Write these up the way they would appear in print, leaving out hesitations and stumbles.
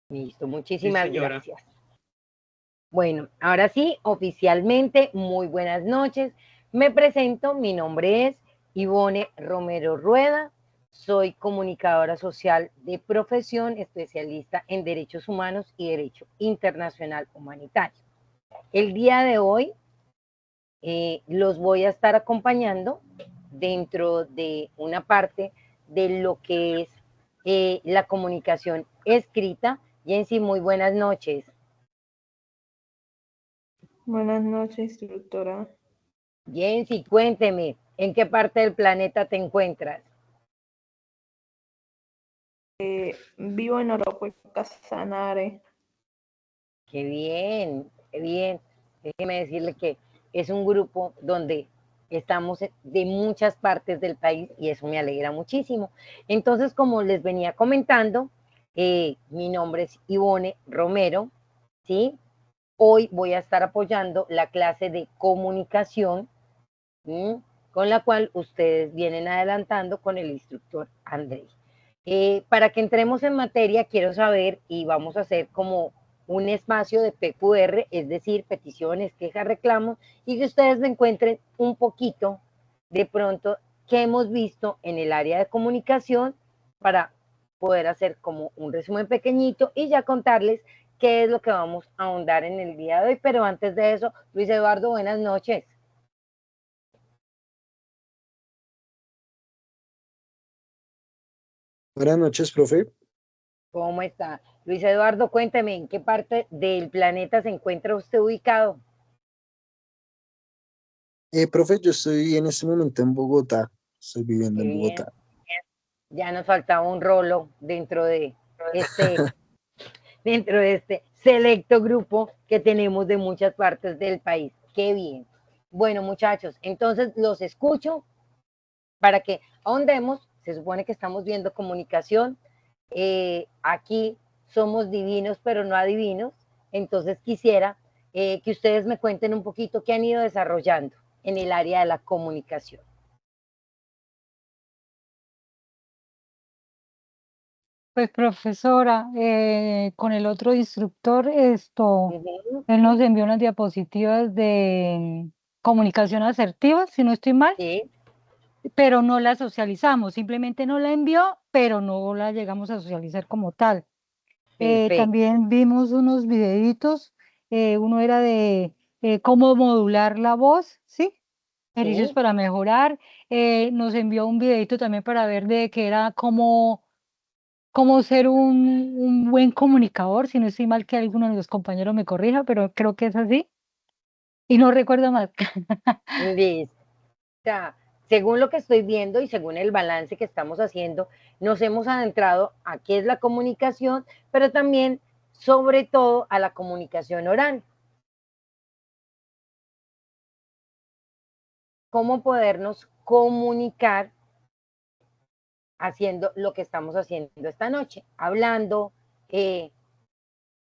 Listo, Sí, muchísimas señora. gracias. Bueno, ahora sí, oficialmente, muy buenas noches. Me presento, mi nombre es Ivone Romero Rueda, soy comunicadora social de profesión, especialista en derechos humanos y derecho internacional humanitario. El día de hoy los voy a estar acompañando dentro de una parte de lo que es la comunicación escrita. Jensi, muy buenas noches. Buenas noches, instructora. Jensi, cuénteme, ¿en qué parte del planeta te encuentras? Vivo en Oropueco, Casanare. Qué bien, qué bien. Déjeme decirle que es un grupo donde estamos de muchas partes del país y eso me alegra muchísimo. Entonces, como les venía comentando, mi nombre es Ivone Romero, ¿sí? Hoy voy a estar apoyando la clase de comunicación, ¿sí? Con la cual ustedes vienen adelantando con el instructor Andrés. Para que entremos en materia, quiero saber, y vamos a hacer como un espacio de PQR, es decir, peticiones, quejas, reclamos, y que ustedes me encuentren un poquito de pronto que hemos visto en el área de comunicación para poder hacer como un resumen pequeñito y ya contarles qué es lo que vamos a ahondar en el día de hoy. Pero antes de eso, Luis Eduardo, buenas noches. Buenas noches, profe. ¿Cómo está? Luis Eduardo, cuénteme, ¿en qué parte del planeta se encuentra usted ubicado? Profe, yo estoy en este momento en Bogotá. Estoy viviendo Qué en bien. Bogotá. Ya nos faltaba un rolo este, dentro de este selecto grupo que tenemos de muchas partes del país. Qué bien. Bueno, muchachos, entonces los escucho para que ahondemos. Se supone que estamos viendo comunicación. Aquí somos divinos, pero no adivinos. Entonces quisiera que ustedes me cuenten un poquito qué han ido desarrollando en el área de la comunicación. Pues profesora, con el otro instructor, Ujú. él nos envió unas diapositivas de comunicación asertiva, si no estoy mal, Sí, pero no las socializamos, simplemente nos la envió, pero no la llegamos a socializar como tal. perfecto. También vimos unos videitos, uno era de cómo modular la voz, ¿sí? Ejercicios Sí, para mejorar. Nos envió un videito también para ver de que era cómo ser un buen comunicador, si no estoy mal que alguno de los compañeros me corrija, pero creo que es así. Y no recuerdo más. listo. O sea, según lo que estoy viendo y según el balance que estamos haciendo, nos hemos adentrado a qué es la comunicación, pero también, sobre todo, a la comunicación oral. Cómo podernos comunicar haciendo lo que estamos haciendo esta noche, hablando, eh,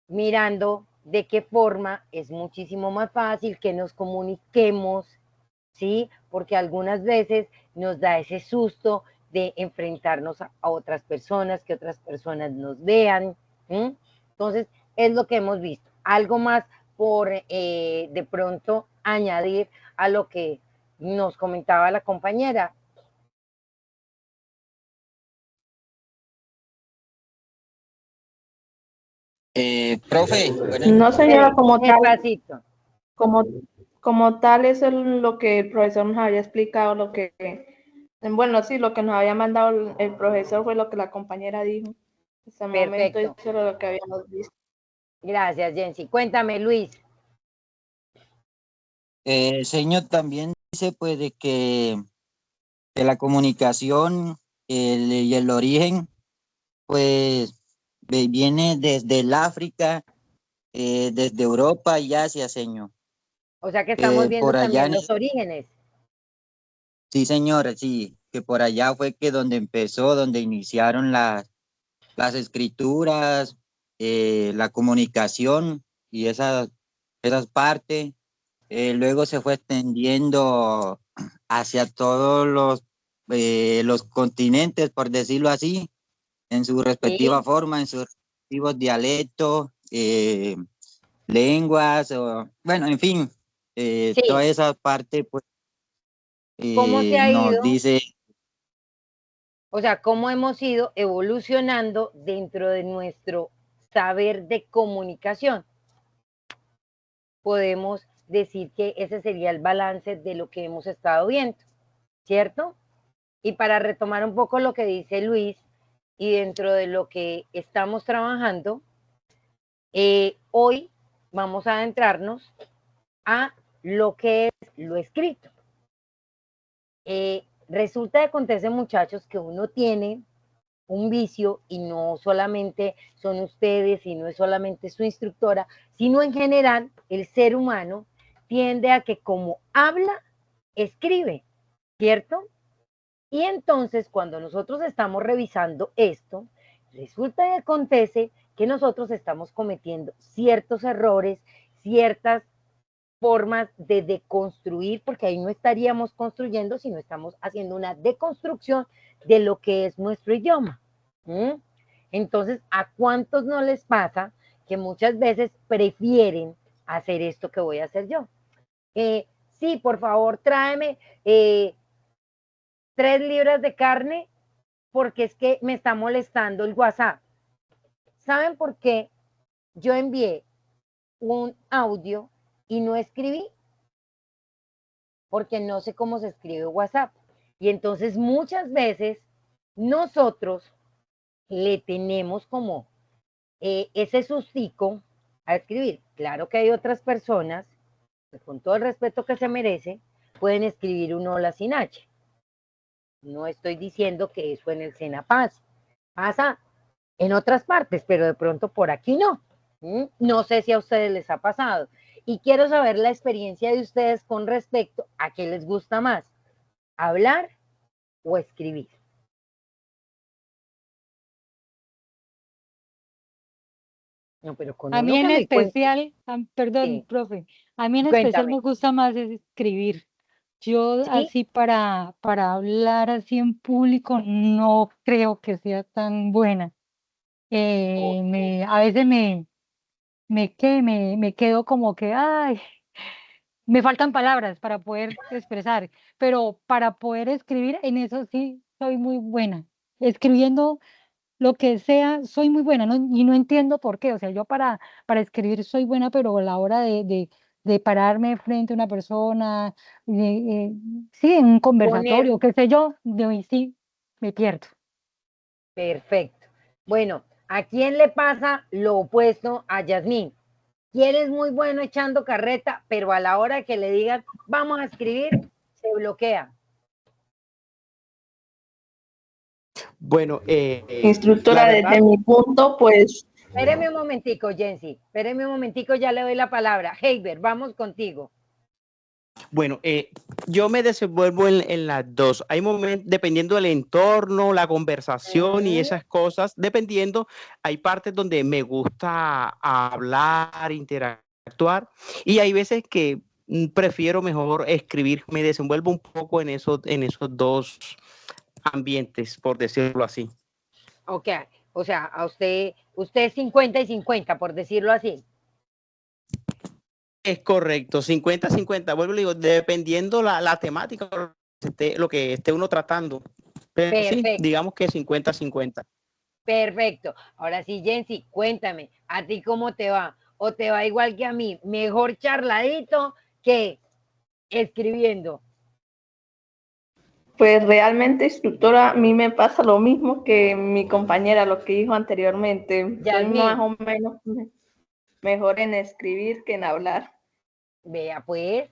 mirando de qué forma es muchísimo más fácil que nos comuniquemos, ¿sí? Porque algunas veces nos da ese susto de enfrentarnos a otras personas, que otras personas nos vean. ¿Sí? Entonces, es lo que hemos visto. Algo más por de pronto añadir a lo que nos comentaba la compañera. Profe, buenas No, señora, noches. como tal, Despacito. como, como tal, eso es lo que el profesor nos había explicado, bueno, sí, lo que nos había mandado el profesor fue lo que la compañera dijo. Hasta el momento eso Perfecto. era lo que habíamos visto. Gracias, Jensi. Cuéntame, Luis. Señor, también dice pues de que la comunicación y el origen pues viene desde el África, desde Europa y Asia, señor. O sea que estamos viendo Por allá, también los orígenes. sí, señora, sí, que por allá fue que donde empezó, donde iniciaron las escrituras, la comunicación y esas partes. Luego se fue extendiendo hacia todos los continentes, por decirlo así, en su respectiva Sí, forma, respectivos dialectos, lenguas, bueno, en fin, toda Sí, esa parte pues ¿cómo se ha nos ido? dice, O sea, cómo hemos ido evolucionando dentro de nuestro saber de comunicación. Podemos decir que ese sería el balance de lo que hemos estado viendo, ¿cierto? Y para retomar un poco lo que dice Luis y dentro de lo que estamos trabajando, hoy vamos a adentrarnos a lo que es lo escrito. Resulta que acontece, muchachos, que uno tiene un vicio y no solamente son ustedes y no es solamente su instructora, sino en general el ser humano tiende a que como habla, escribe, ¿cierto? Y entonces cuando nosotros estamos revisando esto, resulta y acontece que nosotros estamos cometiendo ciertos errores, ciertas formas de deconstruir, porque ahí no estaríamos construyendo, sino estamos haciendo una deconstrucción de lo que es nuestro idioma. ¿Mm? Entonces, ¿a cuántos no les pasa que muchas veces prefieren hacer esto que voy a hacer yo? Sí, por favor, tráeme 3 libras de carne porque es que me está molestando el WhatsApp. ¿Saben por qué yo envié un audio y no escribí? Porque no sé cómo se escribe WhatsApp. Y entonces muchas veces nosotros le tenemos como ese sustico a escribir. Claro que hay otras personas, que con todo el respeto que se merece, pueden escribir un hola sin H. No estoy diciendo que eso en el SENA pasa. Pasa en otras partes, pero de pronto por aquí no. No sé si a ustedes les ha pasado. Y quiero saber la experiencia de ustedes con respecto a qué les gusta más, hablar o escribir. No, pero con A mí uno en que me cuente. especial, perdón, Sí, profe, a mí en especial cuéntame. me gusta más es escribir. Yo Sí, así para hablar así en público no creo que sea tan buena. A veces me quedo como que, ay, me faltan palabras para poder expresar, pero para poder escribir en eso sí soy muy buena. Escribiendo lo que sea, soy muy buena, y no entiendo por qué. O sea, yo para escribir soy buena, pero a la hora de pararme frente a una persona, eh, sí, en un poner, conversatorio, qué sé yo, de ahí sí me pierdo. perfecto. Bueno, ¿a quién le pasa lo opuesto a Yasmín? ¿Quién es muy bueno echando carreta, pero a la hora que le digan, vamos a escribir, se bloquea? Bueno, la Instructora, desde verdad, mi punto, pues Espéreme un momentico, Jensi. Espéreme un momentico, ya le doy la palabra. Heiber, vamos contigo. bueno, yo me desenvuelvo en las dos. Hay momentos, dependiendo del entorno, la conversación y esas cosas, dependiendo, hay partes donde me gusta hablar, interactuar, y hay veces que prefiero mejor escribir. Me desenvuelvo un poco en esos dos ambientes, por decirlo así. Ok, o sea, a usted es 50 y 50, por decirlo así. Es correcto, 50-50. Vuelvo y digo, dependiendo la temática, lo que esté uno tratando. Pero sí, Perfecto, digamos que 50-50. perfecto. Ahora sí, Jensi, cuéntame, ¿a ti cómo te va? ¿O te va igual que a mí? Mejor charladito que escribiendo. Pues realmente, instructora, a mí me pasa lo mismo que mi compañera, lo que dijo anteriormente. Soy más Yasmín, o menos mejor en escribir que en hablar. vea pues,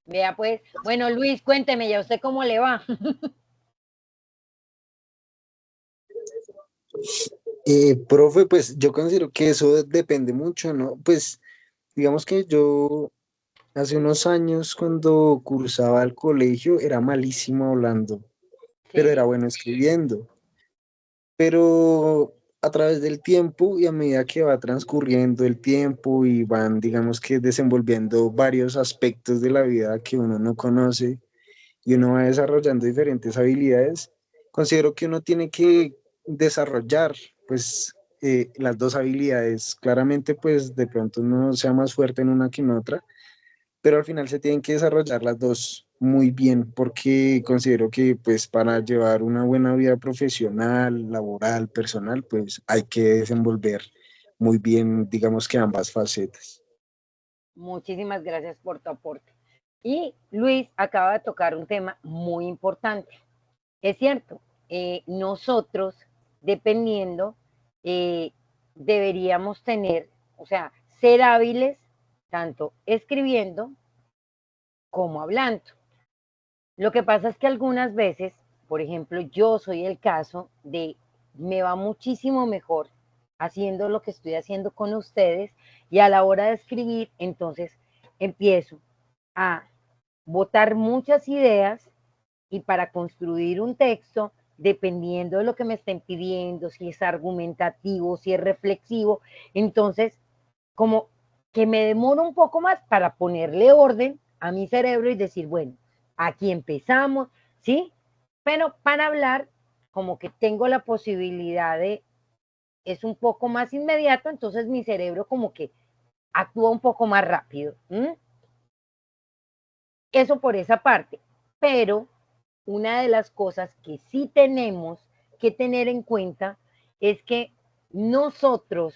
vea pues. Bueno, Luis, cuénteme, ¿ya usted cómo le va? Profe, pues yo considero que eso depende mucho, ¿no? Pues digamos que yo hace unos años cuando cursaba el colegio era malísimo hablando, pero era Sí, bueno escribiendo. Pero a través del tiempo y a medida que va transcurriendo el tiempo y van, digamos que desenvolviendo varios aspectos de la vida que uno no conoce y uno va desarrollando diferentes habilidades, considero que uno tiene que desarrollar, pues, las dos habilidades. Claramente, pues de pronto uno sea más fuerte en una que en otra, pero al final se tienen que desarrollar las dos muy bien, porque considero que pues para llevar una buena vida profesional, laboral, personal, pues hay que desenvolver muy bien, digamos que ambas facetas. Muchísimas gracias por tu aporte. Y Luis acaba de tocar un tema muy importante. Es cierto, nosotros, dependiendo, deberíamos tener, o sea, ser hábiles tanto escribiendo como hablando. Lo que pasa es que algunas veces, por ejemplo, yo soy el caso de me va muchísimo mejor haciendo lo que estoy haciendo con ustedes y a la hora de escribir, entonces empiezo a botar muchas ideas y para construir un texto, dependiendo de lo que me estén pidiendo, si es argumentativo, si es reflexivo, entonces como que me demoro un poco más para ponerle orden a mi cerebro y decir, bueno, aquí empezamos, ¿sí? Pero para hablar, como que tengo la posibilidad de, es un poco más inmediato, entonces mi cerebro como que actúa un poco más rápido. Eso por esa parte. Pero una de las cosas que sí tenemos que tener en cuenta es que nosotros,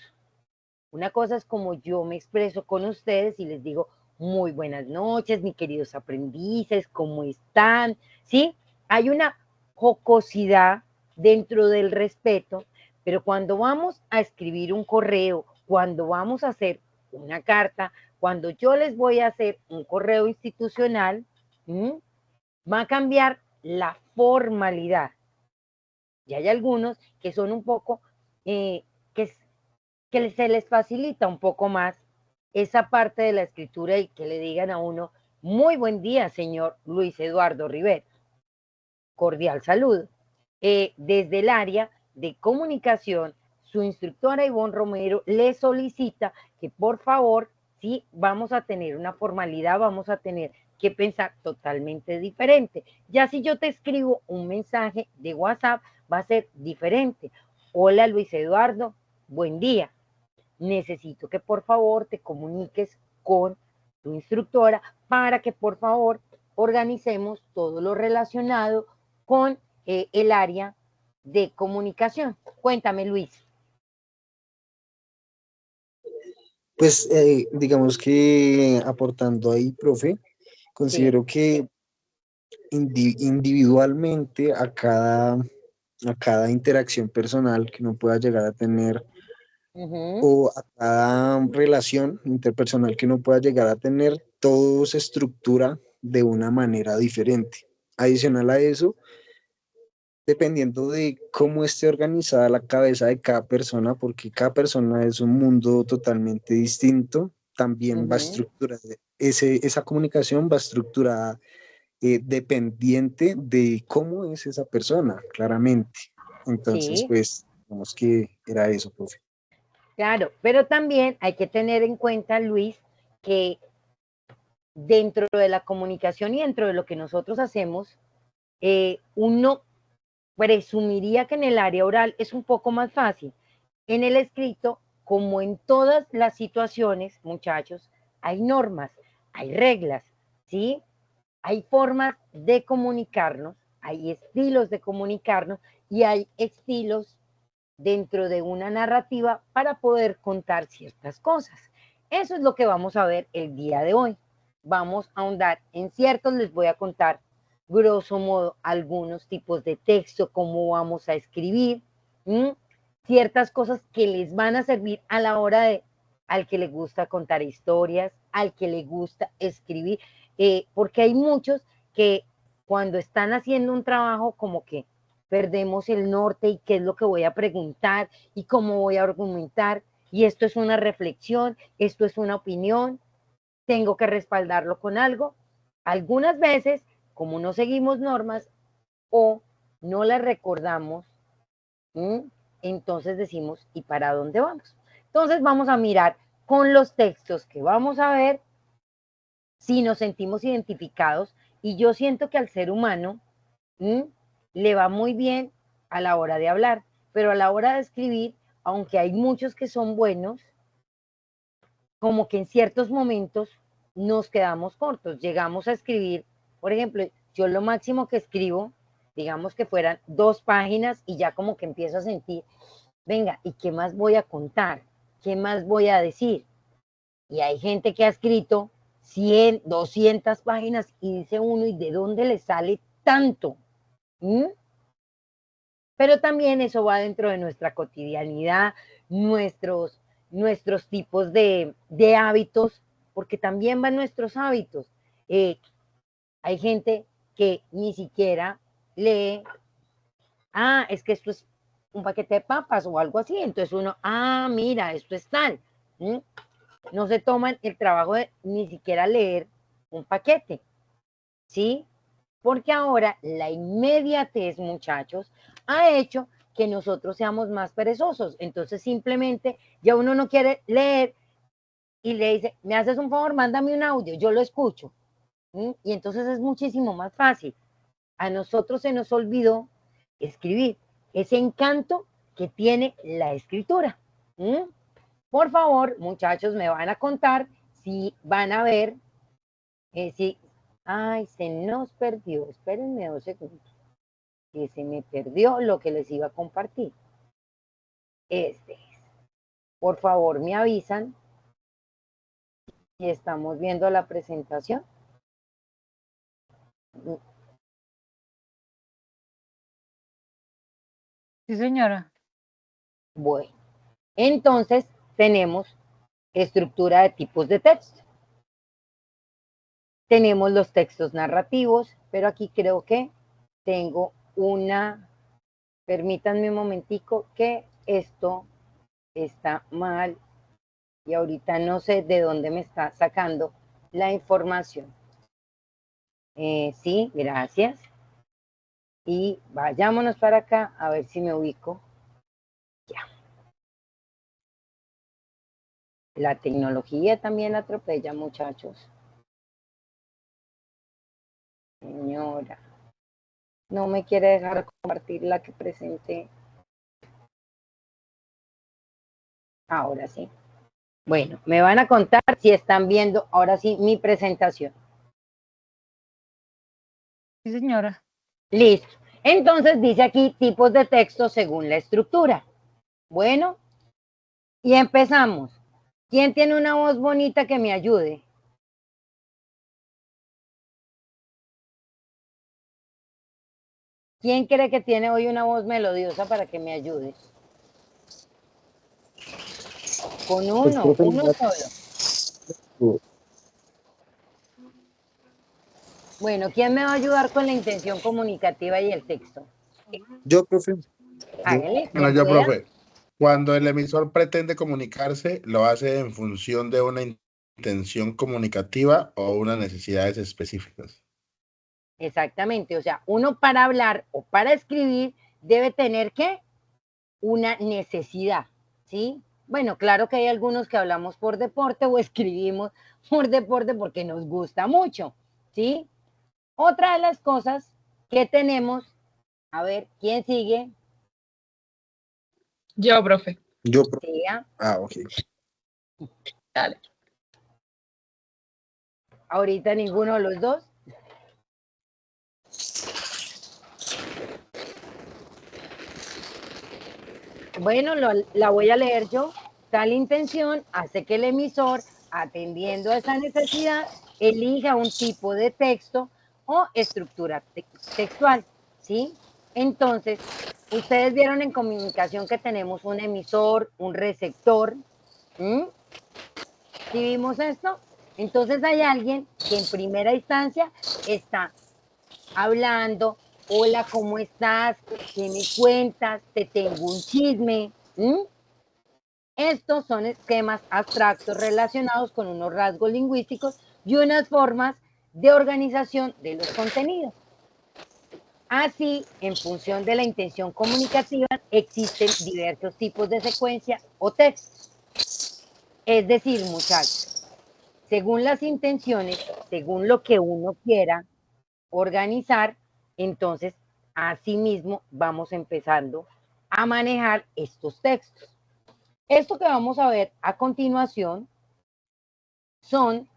una cosa es como yo me expreso con ustedes y les digo, muy buenas noches, mis queridos aprendices, ¿cómo están? ¿Sí? Hay una jocosidad dentro del respeto, pero cuando vamos a escribir un correo, cuando vamos a hacer una carta, cuando yo les voy a hacer un correo institucional, va a cambiar la formalidad. Y hay algunos que son un poco, que se les facilita un poco más esa parte de la escritura y que le digan a uno, muy buen día, señor Luis Eduardo Rivera. Cordial saludo. Desde el área de comunicación, su instructora Ivonne Romero le solicita que por favor, sí, vamos a tener una formalidad, vamos a tener que pensar totalmente diferente. Ya si yo te escribo un mensaje de WhatsApp, va a ser diferente. Hola Luis Eduardo, buen día. Necesito que por favor te comuniques con tu instructora para que por favor organicemos todo lo relacionado con el área de comunicación. Cuéntame, Luis. Pues digamos que aportando ahí, profe, Sí. considero que individualmente a cada interacción personal que uno pueda llegar a tener o a cada relación interpersonal que uno pueda llegar a tener, todo se estructura de una manera diferente. Adicional a eso, dependiendo de cómo esté organizada la cabeza de cada persona, porque cada persona es un mundo totalmente distinto, también va estructurada, esa comunicación va estructurada dependiente de cómo es esa persona, claramente. Entonces, Sí, pues, digamos que era eso, profe. claro, pero también hay que tener en cuenta, Luis, que dentro de la comunicación y dentro de lo que nosotros hacemos, uno presumiría que en el área oral es un poco más fácil. En el escrito, como en todas las situaciones, muchachos, hay normas, hay reglas, ¿sí? Hay formas de comunicarnos, hay estilos de comunicarnos y hay estilos dentro de una narrativa para poder contar ciertas cosas. Eso es lo que vamos a ver el día de hoy. Vamos a ahondar en ciertos, les voy a contar grosso modo algunos tipos de texto, cómo vamos a escribir, ciertas cosas que les van a servir a la hora de, al que le gusta contar historias, al que le gusta escribir, porque hay muchos que cuando están haciendo un trabajo como que perdemos el norte y qué es lo que voy a preguntar y cómo voy a argumentar. Y esto es una reflexión, esto es una opinión, tengo que respaldarlo con algo. Algunas veces, como no seguimos normas o no las recordamos, entonces decimos, ¿y para dónde vamos? Entonces vamos a mirar con los textos que vamos a ver si nos sentimos identificados. Y yo siento que al ser humano le va muy bien a la hora de hablar, pero a la hora de escribir aunque hay muchos que son buenos, como que en ciertos momentos nos quedamos cortos, llegamos a escribir, por ejemplo, yo lo máximo que escribo, digamos que fueran 2 páginas y ya como que empiezo a sentir, venga, ¿y qué más voy a contar? ¿Qué más voy a decir? Y hay gente que ha escrito 100, 200 páginas y dice uno, ¿y de dónde le sale tanto? ¿Mm? Pero también eso va dentro de nuestra cotidianidad, nuestros tipos de hábitos, porque también van nuestros hábitos. Hay gente que ni siquiera lee, es que esto es un paquete de papas o algo así, entonces uno, mira, esto es tal. ¿Mm? No se toman el trabajo de ni siquiera leer un paquete, ¿sí? Porque ahora la inmediatez, muchachos, ha hecho que nosotros seamos más perezosos. Entonces simplemente ya uno no quiere leer y le dice, me haces un favor, mándame un audio, yo lo escucho. ¿Sí? Y entonces es muchísimo más fácil. A nosotros se nos olvidó escribir, ese encanto que tiene la escritura. ¿Sí? Por favor, muchachos, me van a contar si van a ver, si, se nos perdió, espérenme 2 segundos, que se me perdió lo que les iba a compartir. Por favor, me avisan si estamos viendo la presentación. Sí, señora. Bueno, entonces tenemos estructura de tipos de texto. Tenemos los textos narrativos, pero aquí creo que tengo permítanme un momentico que esto está mal y ahorita no sé de dónde me está sacando la información. Sí, gracias. Y vayámonos para acá a ver si me ubico. Ya. La tecnología también atropella, muchachos. Señora, no me quiere dejar compartir la que presenté. Ahora sí. Bueno, me van a contar si están viendo ahora sí mi presentación. Sí, señora. Listo. Entonces dice aquí tipos de texto según la estructura. Bueno, y empezamos. ¿Quién tiene una voz bonita que me ayude? ¿Quién cree que tiene hoy una voz melodiosa para que me ayude? Con Pues, uno profe, solo. Bueno, ¿quién me va a ayudar con la intención comunicativa y el texto? yo, profe, Hágale, Bueno, quien yo, pueda. profe, cuando el emisor pretende comunicarse, lo hace en función de una intención comunicativa o unas necesidades específicas. Exactamente, o sea, uno para hablar o para escribir debe tener ¿qué? Una necesidad, ¿sí? Bueno, claro que hay algunos que hablamos por deporte o escribimos por deporte porque nos gusta mucho, ¿sí? Otra de las cosas que tenemos, a ver, ¿quién sigue? Yo, profe. yo, profe. Siga. Ok. Dale. Ahorita ninguno de los dos. Bueno, la voy a leer yo. Tal intención hace que el emisor, atendiendo a esa necesidad, elija un tipo de texto o estructura textual, ¿sí? Entonces, ustedes vieron en comunicación que tenemos un emisor, un receptor. ¿Sí vimos esto? Entonces hay alguien que en primera instancia está hablando, hola, ¿cómo estás? ¿Qué me cuentas? Te tengo un chisme. Estos son esquemas abstractos relacionados con unos rasgos lingüísticos y unas formas de organización de los contenidos. Así, en función de la intención comunicativa, existen diversos tipos de secuencia o textos. Es decir, muchachos, según las intenciones, según lo que uno quiera organizar, entonces, asimismo, vamos empezando a manejar estos textos. Esto que vamos a ver a continuación son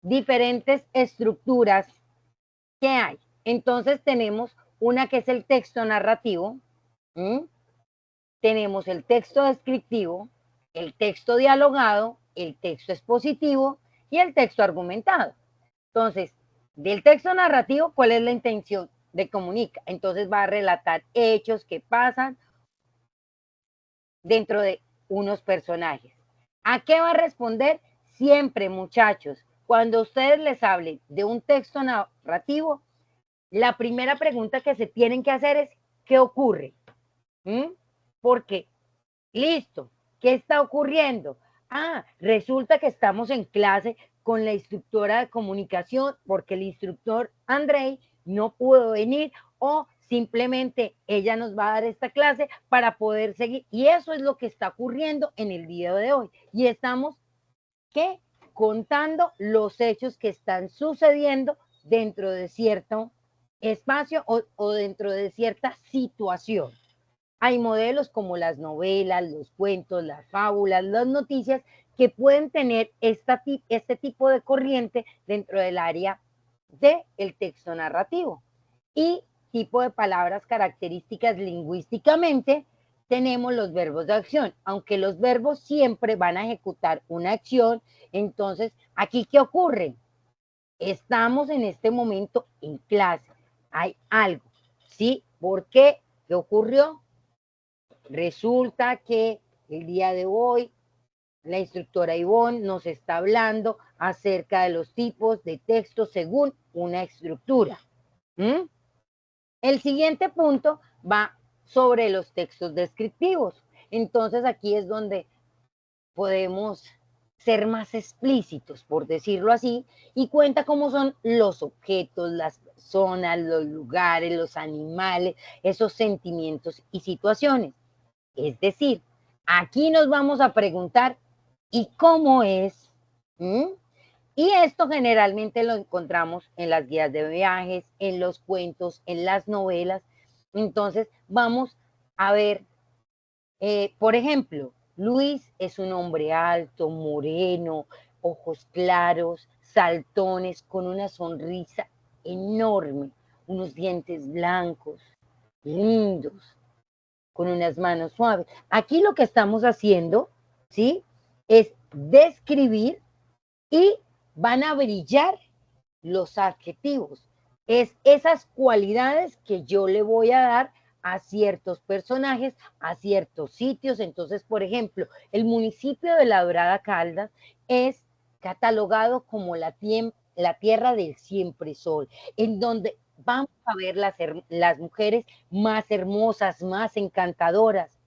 diferentes estructuras que hay. Entonces tenemos una que es el texto narrativo, tenemos el texto descriptivo, el texto dialogado, el texto expositivo y el texto argumentado. Entonces, del texto narrativo, ¿cuál es la intención de comunica? Entonces va a relatar hechos que pasan dentro de unos personajes. ¿A qué va a responder? Siempre, muchachos, cuando ustedes les hablen de un texto narrativo, la primera pregunta que se tienen que hacer es, ¿qué ocurre? Porque, listo, ¿qué está ocurriendo? Ah, resulta que estamos en clase con la instructora de comunicación porque el instructor Andrei no pudo venir o simplemente ella nos va a dar esta clase para poder seguir. Y eso es lo que está ocurriendo en el día de hoy. Y estamos, ¿qué? Contando los hechos que están sucediendo dentro de cierto espacio o dentro de cierta situación. Hay modelos como las novelas, los cuentos, las fábulas, las noticias que pueden tener este tipo de corriente dentro del área del texto narrativo. Y tipo de palabras características lingüísticamente, tenemos los verbos de acción. Aunque los verbos siempre van a ejecutar una acción, entonces, ¿aquí qué ocurre? Estamos en este momento en clase. Hay algo, ¿sí? ¿Por qué? ¿Qué ocurrió? Resulta que el día de hoy la instructora Ivonne nos está hablando acerca de los tipos de texto según una estructura. El siguiente punto va sobre los textos descriptivos. Entonces aquí es donde podemos ser más explícitos, por decirlo así, y cuenta cómo son los objetos, las personas, los lugares, los animales, esos sentimientos y situaciones. Es decir, aquí nos vamos a preguntar, ¿y cómo es? Y esto generalmente lo encontramos en las guías de viajes, en los cuentos, en las novelas. Entonces, vamos a ver, por ejemplo, Luis es un hombre alto, moreno, ojos claros, saltones, con una sonrisa enorme, unos dientes blancos, lindos, con unas manos suaves. Aquí lo que estamos haciendo, ¿sí? Es describir y van a brillar los adjetivos. Es esas cualidades que yo le voy a dar a ciertos personajes, a ciertos sitios. Entonces, por ejemplo, el municipio de La Dorada Caldas es catalogado como la tierra del siempre sol, en donde vamos a ver las mujeres más hermosas, más encantadoras,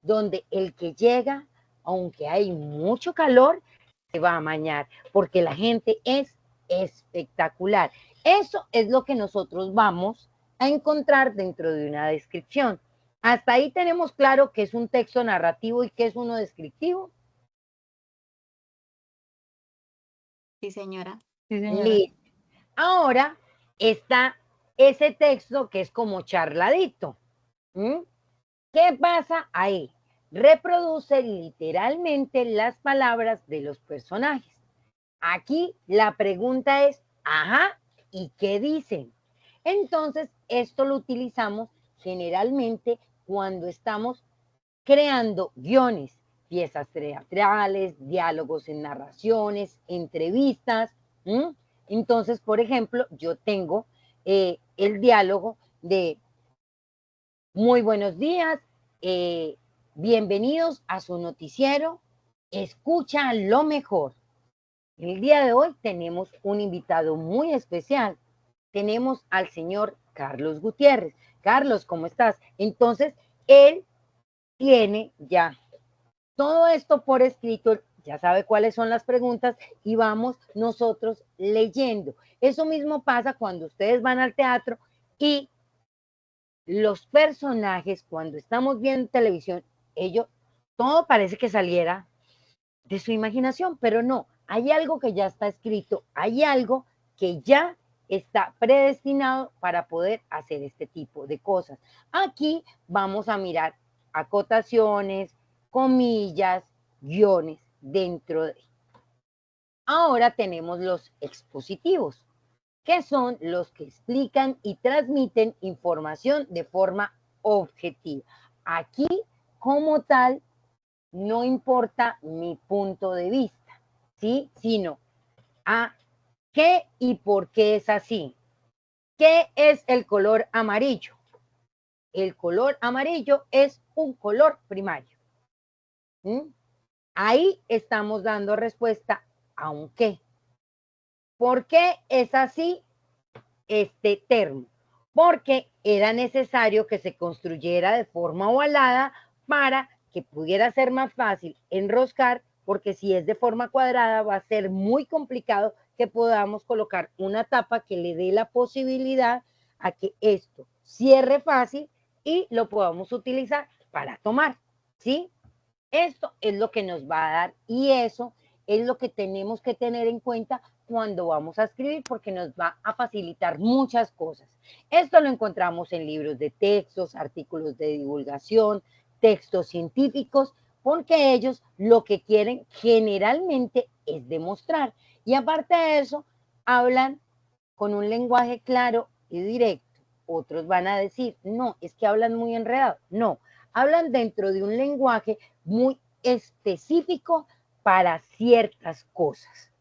donde el que llega, aunque hay mucho calor, se va a bañar, porque la gente es espectacular. Eso es lo que nosotros vamos a encontrar dentro de una descripción. Hasta ahí tenemos claro que es un texto narrativo y que es uno descriptivo. Sí, señora. Sí, señora. Listo. Ahora está ese texto que es como charladito. ¿Qué pasa ahí? Reproduce literalmente las palabras de los personajes. Aquí la pregunta es, ajá, ¿y qué dicen? Entonces, esto lo utilizamos generalmente cuando estamos creando guiones, piezas teatrales, diálogos en narraciones, entrevistas. Entonces, por ejemplo, yo tengo el diálogo de muy buenos días, bienvenidos a su noticiero, escucha lo mejor. El día de hoy tenemos un invitado muy especial. Tenemos al señor Carlos Gutiérrez. Carlos, ¿cómo estás? Entonces, él tiene ya todo esto por escrito, ya sabe cuáles son las preguntas y vamos nosotros leyendo. Eso mismo pasa cuando ustedes van al teatro y los personajes, cuando estamos viendo televisión, todo parece que saliera de su imaginación, pero no, hay algo que ya está escrito, hay algo que ya está predestinado para poder hacer este tipo de cosas. Aquí vamos a mirar acotaciones, comillas, guiones dentro de. Ahora tenemos los expositivos, que son los que explican y transmiten información de forma objetiva. Aquí, como tal, no importa mi punto de vista, ¿sí? Sino a qué y por qué es así. ¿Qué es el color amarillo? El color amarillo es un color primario. ¿Mm? Ahí estamos dando respuesta a un qué. ¿Por qué es así este termo? Porque era necesario que se construyera de forma ovalada para que pudiera ser más fácil enroscar, porque si es de forma cuadrada va a ser muy complicado que podamos colocar una tapa que le dé la posibilidad a que esto cierre fácil y lo podamos utilizar para tomar, ¿sí? Esto es lo que nos va a dar y eso es lo que tenemos que tener en cuenta cuando vamos a escribir porque nos va a facilitar muchas cosas. Esto lo encontramos en libros de textos, artículos de divulgación, textos científicos, porque ellos lo que quieren generalmente es demostrar. Y aparte de eso, hablan con un lenguaje claro y directo. Otros van a decir, no, es que hablan muy enredado. No, hablan dentro de un lenguaje muy específico para ciertas cosas,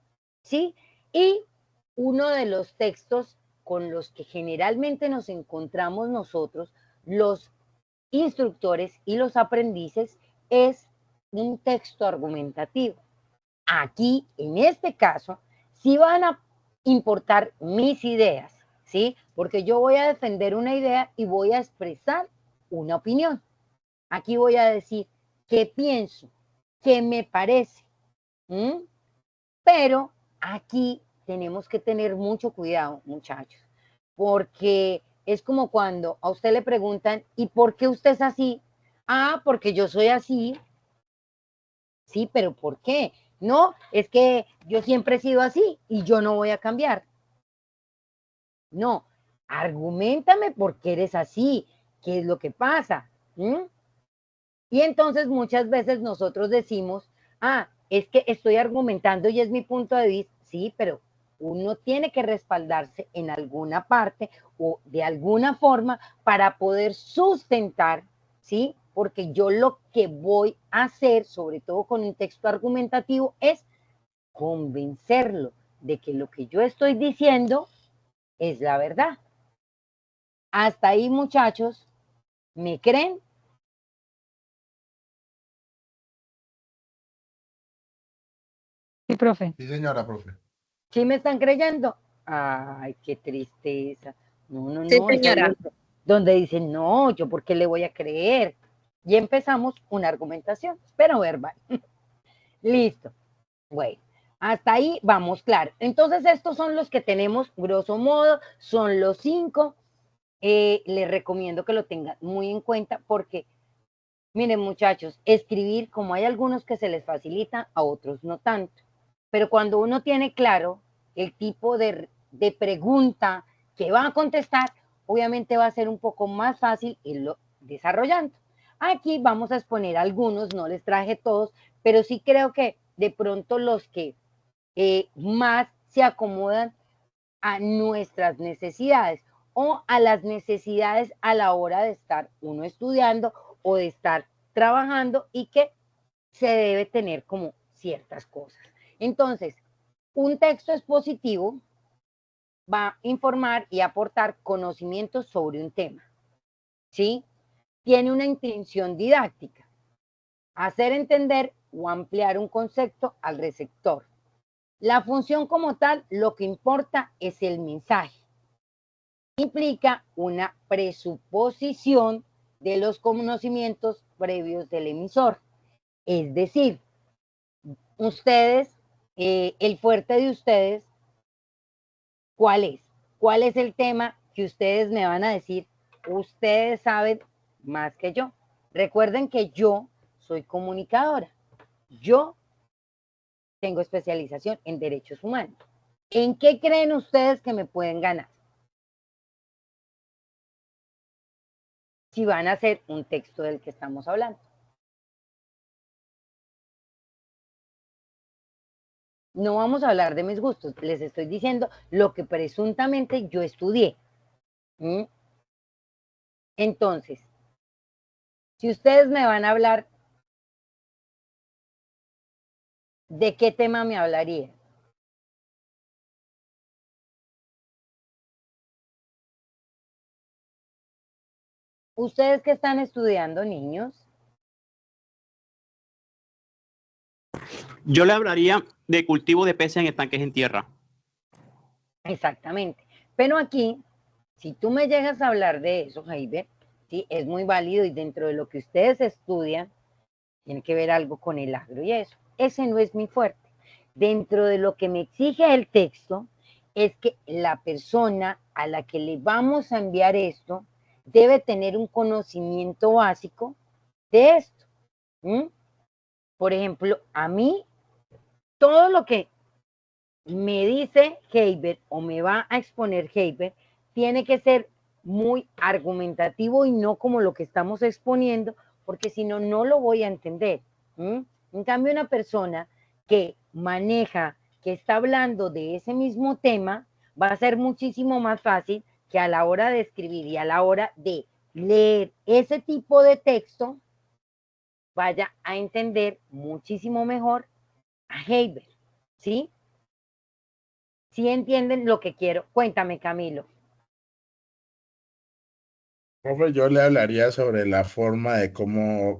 ¿sí? Y uno de los textos con los que generalmente nos encontramos nosotros, los instructores y los aprendices, es un texto argumentativo. Aquí, en este caso, sí van a importar mis ideas, ¿sí? Porque yo voy a defender una idea y voy a expresar una opinión. Aquí voy a decir qué pienso, qué me parece. ¿Mm? Pero aquí tenemos que tener mucho cuidado, muchachos, porque es como cuando a usted le preguntan, ¿y por qué usted es así? Ah, porque yo soy así. Sí, pero ¿por qué? No, es que yo siempre he sido así y yo no voy a cambiar. No, argumentame por qué eres así, qué es lo que pasa. ¿Mm? Y entonces muchas veces nosotros decimos, ah, es que estoy argumentando y es mi punto de vista. Sí, pero uno tiene que respaldarse en alguna parte o de alguna forma para poder sustentar, ¿sí? Porque yo lo que voy a hacer, sobre todo con un texto argumentativo, es convencerlo de que lo que yo estoy diciendo es la verdad. Hasta ahí, muchachos, ¿me creen? Sí, profe. Sí, señora, profe. ¿Sí me están creyendo? Ay, qué tristeza. No, no, Sí, no, es ahí señora. donde dicen, no, yo por qué le voy a creer. Y empezamos una argumentación, pero verbal. Listo. Bueno, hasta ahí vamos, claro. Entonces, estos son los que tenemos, grosso modo, son los 5. Les recomiendo que lo tengan muy en cuenta porque, miren, muchachos, escribir, como hay algunos que se les facilita, a otros no tanto. Pero cuando uno tiene claro el tipo de pregunta que va a contestar, obviamente va a ser un poco más fácil irlo desarrollando. Aquí vamos a exponer algunos, no les traje todos, pero sí creo que de pronto los que más se acomodan a nuestras necesidades o a las necesidades a la hora de estar uno estudiando o de estar trabajando y que se debe tener como ciertas cosas. Entonces, un texto expositivo va a informar y aportar conocimientos sobre un tema, ¿sí? Tiene una intención didáctica, hacer entender o ampliar un concepto al receptor. La función como tal, lo que importa es el mensaje. Implica una presuposición de los conocimientos previos del emisor. Es decir, ustedes, el fuerte de ustedes, ¿cuál es? ¿Cuál es el tema que ustedes me van a decir? Ustedes saben más que yo. Recuerden que yo soy comunicadora. Yo tengo especialización en derechos humanos. ¿En qué creen ustedes que me pueden ganar? Si van a hacer un texto del que estamos hablando. No vamos a hablar de mis gustos, les estoy diciendo lo que presuntamente yo estudié. ¿Mm? Entonces, si ustedes me van a hablar, ¿de qué tema me hablaría? ¿Ustedes qué están estudiando, niños? Yo le hablaría de cultivo de peces en estanques en tierra. Exactamente. Pero aquí, si tú me llegas a hablar de eso, Heiber, sí, es muy válido y dentro de lo que ustedes estudian, tiene que ver algo con el agro y eso. Ese no es mi fuerte. Dentro de lo que me exige el texto, es que la persona a la que le vamos a enviar esto debe tener un conocimiento básico de esto. ¿Mm? Por ejemplo, a mí, todo lo que me dice Heiber o me va a exponer Heiber, tiene que ser muy argumentativo y no como lo que estamos exponiendo, porque si no, no lo voy a entender. ¿Mm? En cambio, una persona que maneja, que está hablando de ese mismo tema, va a ser muchísimo más fácil que a la hora de escribir y a la hora de leer ese tipo de texto, vaya a entender muchísimo mejor a Heiber, ¿sí? ¿Sí entienden lo que quiero? Cuéntame, Camilo. Profe, yo le hablaría sobre la forma de cómo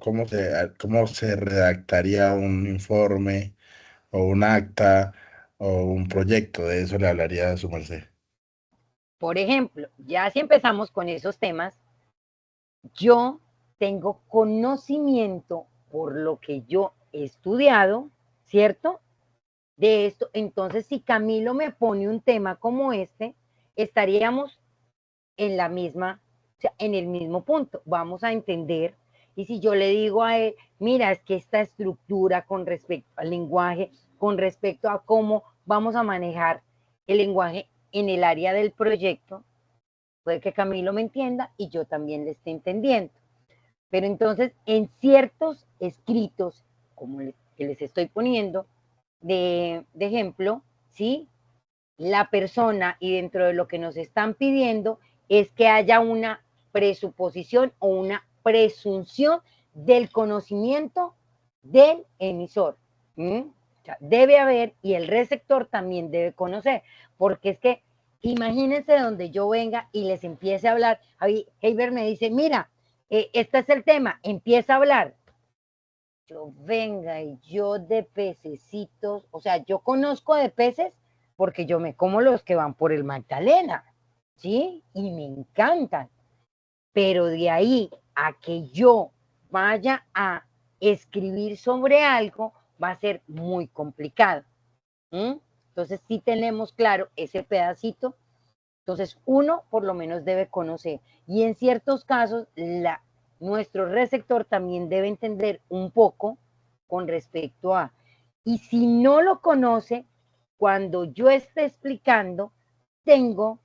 se redactaría un informe o un acta o un proyecto. De eso le hablaría a su merced. Por ejemplo, ya si empezamos con esos temas, yo tengo conocimiento por lo que yo he estudiado, ¿cierto? De esto. Entonces, si Camilo me pone un tema como este, estaríamos en la misma, o sea, en el mismo punto. Vamos a entender. Y si yo le digo a él, mira, es que esta estructura con respecto al lenguaje, con respecto a cómo vamos a manejar el lenguaje en el área del proyecto, puede que Camilo me entienda y yo también le esté entendiendo. Pero entonces, en ciertos escritos, como que les estoy poniendo de ejemplo, ¿sí? La persona y dentro de lo que nos están pidiendo es que haya una presuposición o una presunción del conocimiento del emisor. ¿Mm? O sea, debe haber y el receptor también debe conocer, porque es que imagínense donde yo venga y les empiece a hablar, Heiber me dice, mira, este es el tema, empieza a hablar. Yo venga y yo de pececitos, o sea, yo conozco de peces porque yo me como los que van por el Magdalena, ¿sí? Y me encantan. Pero de ahí a que yo vaya a escribir sobre algo va a ser muy complicado. ¿Mm? Entonces sí tenemos claro ese pedacito. Entonces uno por lo menos debe conocer. Y en ciertos casos nuestro receptor también debe entender un poco con respecto a. Y si no lo conoce, cuando yo esté explicando, tengo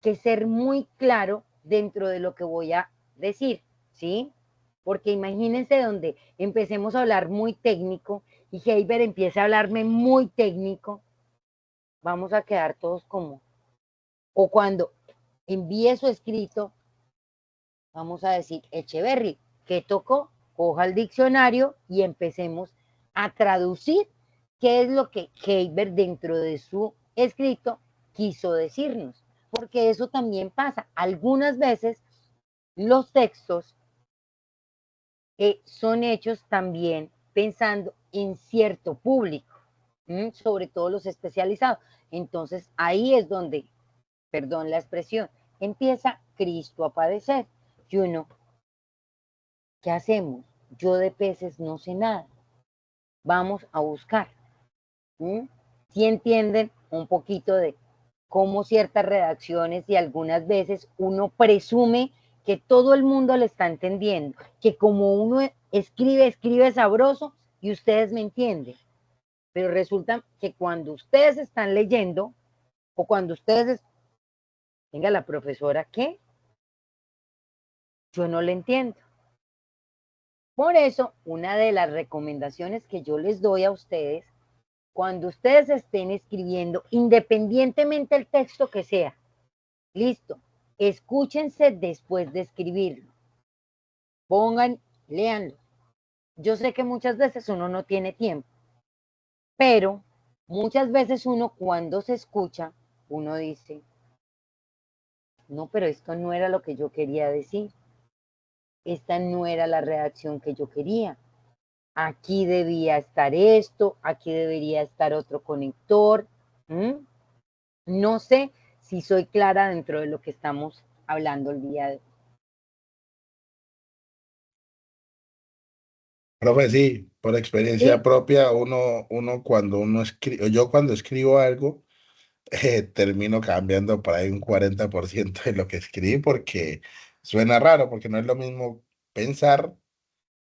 que ser muy claro dentro de lo que voy a decir, ¿sí? Porque imagínense donde empecemos a hablar muy técnico y Heiber empiece a hablarme muy técnico, vamos a quedar todos como, o cuando envíe su escrito, vamos a decir, Echeverry, ¿qué tocó? Coja el diccionario y empecemos a traducir qué es lo que Heiber dentro de su escrito quiso decirnos. Porque eso también pasa. Algunas veces los textos son hechos también pensando en cierto público, sobre todo los especializados. Entonces ahí es donde, perdón la expresión, empieza Cristo a padecer. Y uno, ¿qué hacemos? Yo de peces no sé nada. Vamos a buscar. ¿Sí entienden un poquito de cómo ciertas redacciones y algunas veces uno presume que todo el mundo le está entendiendo, que como uno escribe, escribe sabroso y ustedes me entienden? Pero resulta que cuando ustedes están leyendo o cuando ustedes, venga la profesora, ¿qué? Yo no le entiendo. Por eso, una de las recomendaciones que yo les doy a ustedes cuando ustedes estén escribiendo, independientemente del texto que sea, listo, escúchense después de escribirlo. Pongan, léanlo. Yo sé que muchas veces uno no tiene tiempo, pero muchas veces uno cuando se escucha, uno dice, no, pero esto no era lo que yo quería decir. Esta no era la redacción que yo quería. Aquí debía estar esto, aquí debería estar otro conector. No sé si soy clara dentro de lo que estamos hablando el día de hoy. Profe, sí, por experiencia ¿Sí? propia, cuando uno escribe, yo cuando escribo algo, termino cambiando por ahí un 40% de lo que escribí porque suena raro, porque no es lo mismo pensar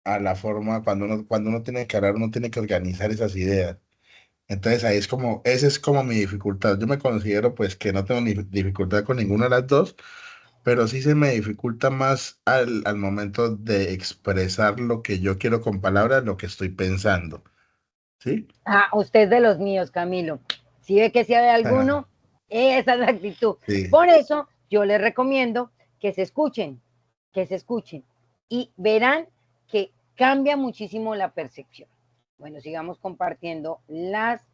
a la forma, cuando uno tiene que hablar, uno tiene que organizar esas ideas. Entonces ahí es como, esa es como mi dificultad. Yo me considero pues que no tengo ni dificultad con ninguna de las dos, pero sí se me dificulta más al momento de expresar lo que yo quiero con palabras, lo que estoy pensando. ¿Sí? Ah, usted es de los míos, Camilo. Si ve que si hay alguno, esa es la actitud. Sí. Por eso yo les recomiendo que se escuchen y verán que cambia muchísimo la percepción. Bueno, sigamos compartiendo las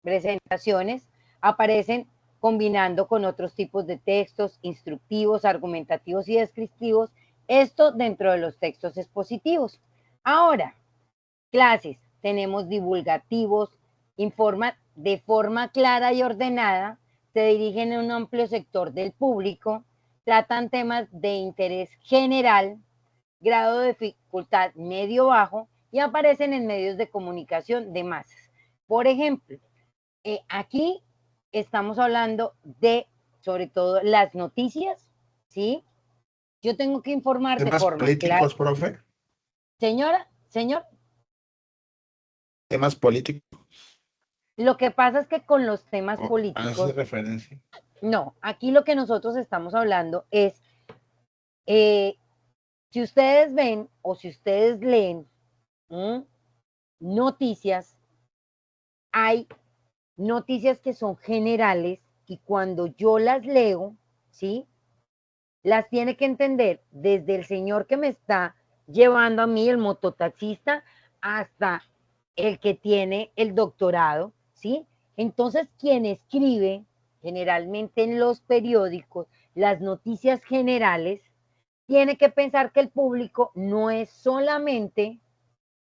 presentaciones. Aparecen combinando con otros tipos de textos instructivos, argumentativos y descriptivos, esto dentro de los textos expositivos. Ahora, clases, tenemos divulgativos, informan de forma clara y ordenada, se dirigen a un amplio sector del público, tratan temas de interés general, grado de dificultad medio-bajo y aparecen en medios de comunicación de masas. Por ejemplo, aquí estamos hablando de, sobre todo, las noticias, ¿sí? Yo tengo que informar de ¿Temas forma clara. políticos, profe? Señora, señor, ¿Temas políticos? lo que pasa es que con los temas ¿Hace políticos, referencia? no, aquí lo que nosotros estamos hablando es, si ustedes ven o si ustedes leen noticias, hay noticias que son generales y cuando yo las leo, ¿sí? Las tiene que entender desde el señor que me está llevando a mí, el mototaxista, hasta el que tiene el doctorado, ¿sí? Entonces, quien escribe generalmente en los periódicos las noticias generales, tiene que pensar que el público no es solamente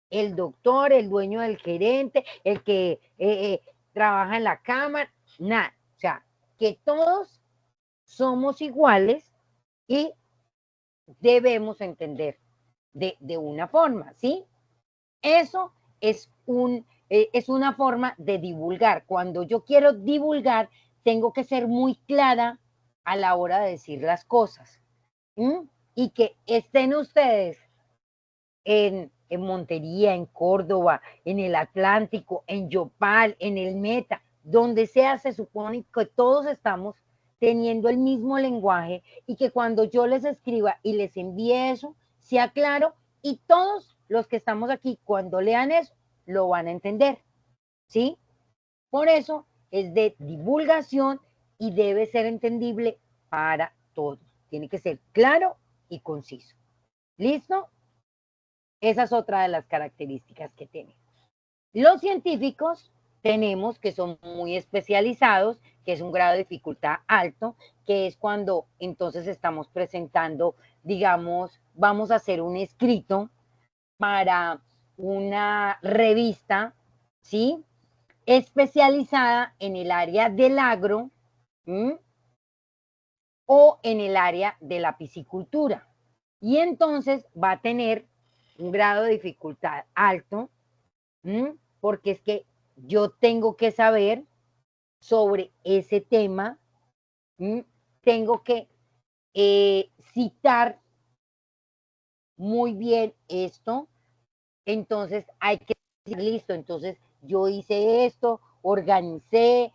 el doctor, el dueño del gerente, el que trabaja en la cámara, nada. O sea, que todos somos iguales y debemos entender de una forma, ¿sí? Eso es una forma de divulgar. Cuando yo quiero divulgar, tengo que ser muy clara a la hora de decir las cosas. Y que estén ustedes en Montería, en Córdoba, en el Atlántico, en Yopal, en el Meta, donde sea, se supone que todos estamos teniendo el mismo lenguaje y que cuando yo les escriba y les envíe eso, sea claro y todos los que estamos aquí, cuando lean eso, lo van a entender, ¿sí? Por eso es de divulgación y debe ser entendible para todos. Tiene que ser claro y conciso. ¿Listo? Esa es otra de las características que tienen. Los científicos tenemos que son muy especializados, que es un grado de dificultad alto, que es cuando entonces estamos presentando, digamos, vamos a hacer un escrito para una revista, ¿sí? Especializada en el área del agro, ¿m? O en el área de la piscicultura. Y entonces va a tener un grado de dificultad alto, porque es que yo tengo que saber sobre ese tema, tengo que citar muy bien esto, entonces hay que decir, listo, entonces yo hice esto, organicé,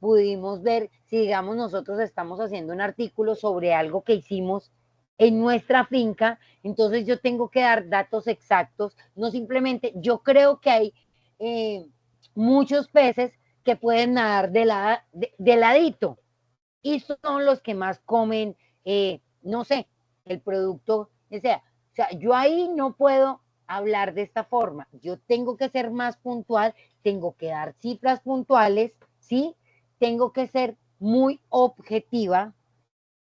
pudimos ver, si digamos nosotros estamos haciendo un artículo sobre algo que hicimos en nuestra finca, entonces yo tengo que dar datos exactos, no simplemente, yo creo que hay muchos peces que pueden nadar de ladito y son los que más comen, no sé, el producto, o sea, yo ahí no puedo hablar de esta forma, yo tengo que ser más puntual, tengo que dar cifras puntuales, ¿sí? Tengo que ser muy objetiva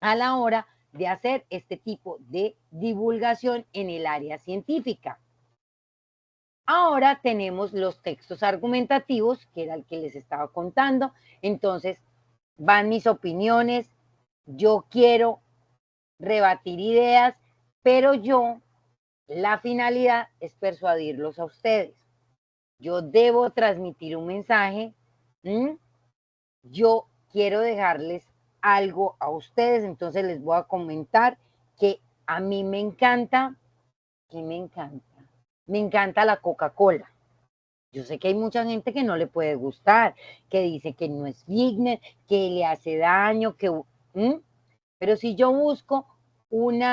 a la hora de hacer este tipo de divulgación en el área científica. Ahora tenemos los textos argumentativos, que era el que les estaba contando. Entonces, van mis opiniones, yo quiero rebatir ideas, pero la finalidad es persuadirlos a ustedes. Yo debo transmitir un mensaje, yo quiero dejarles algo a ustedes, entonces les voy a comentar que a mí me encanta, ¿qué me encanta? Me encanta la Coca-Cola. Yo sé que hay mucha gente que no le puede gustar, que dice que no es digna, que le hace daño, pero si yo busco un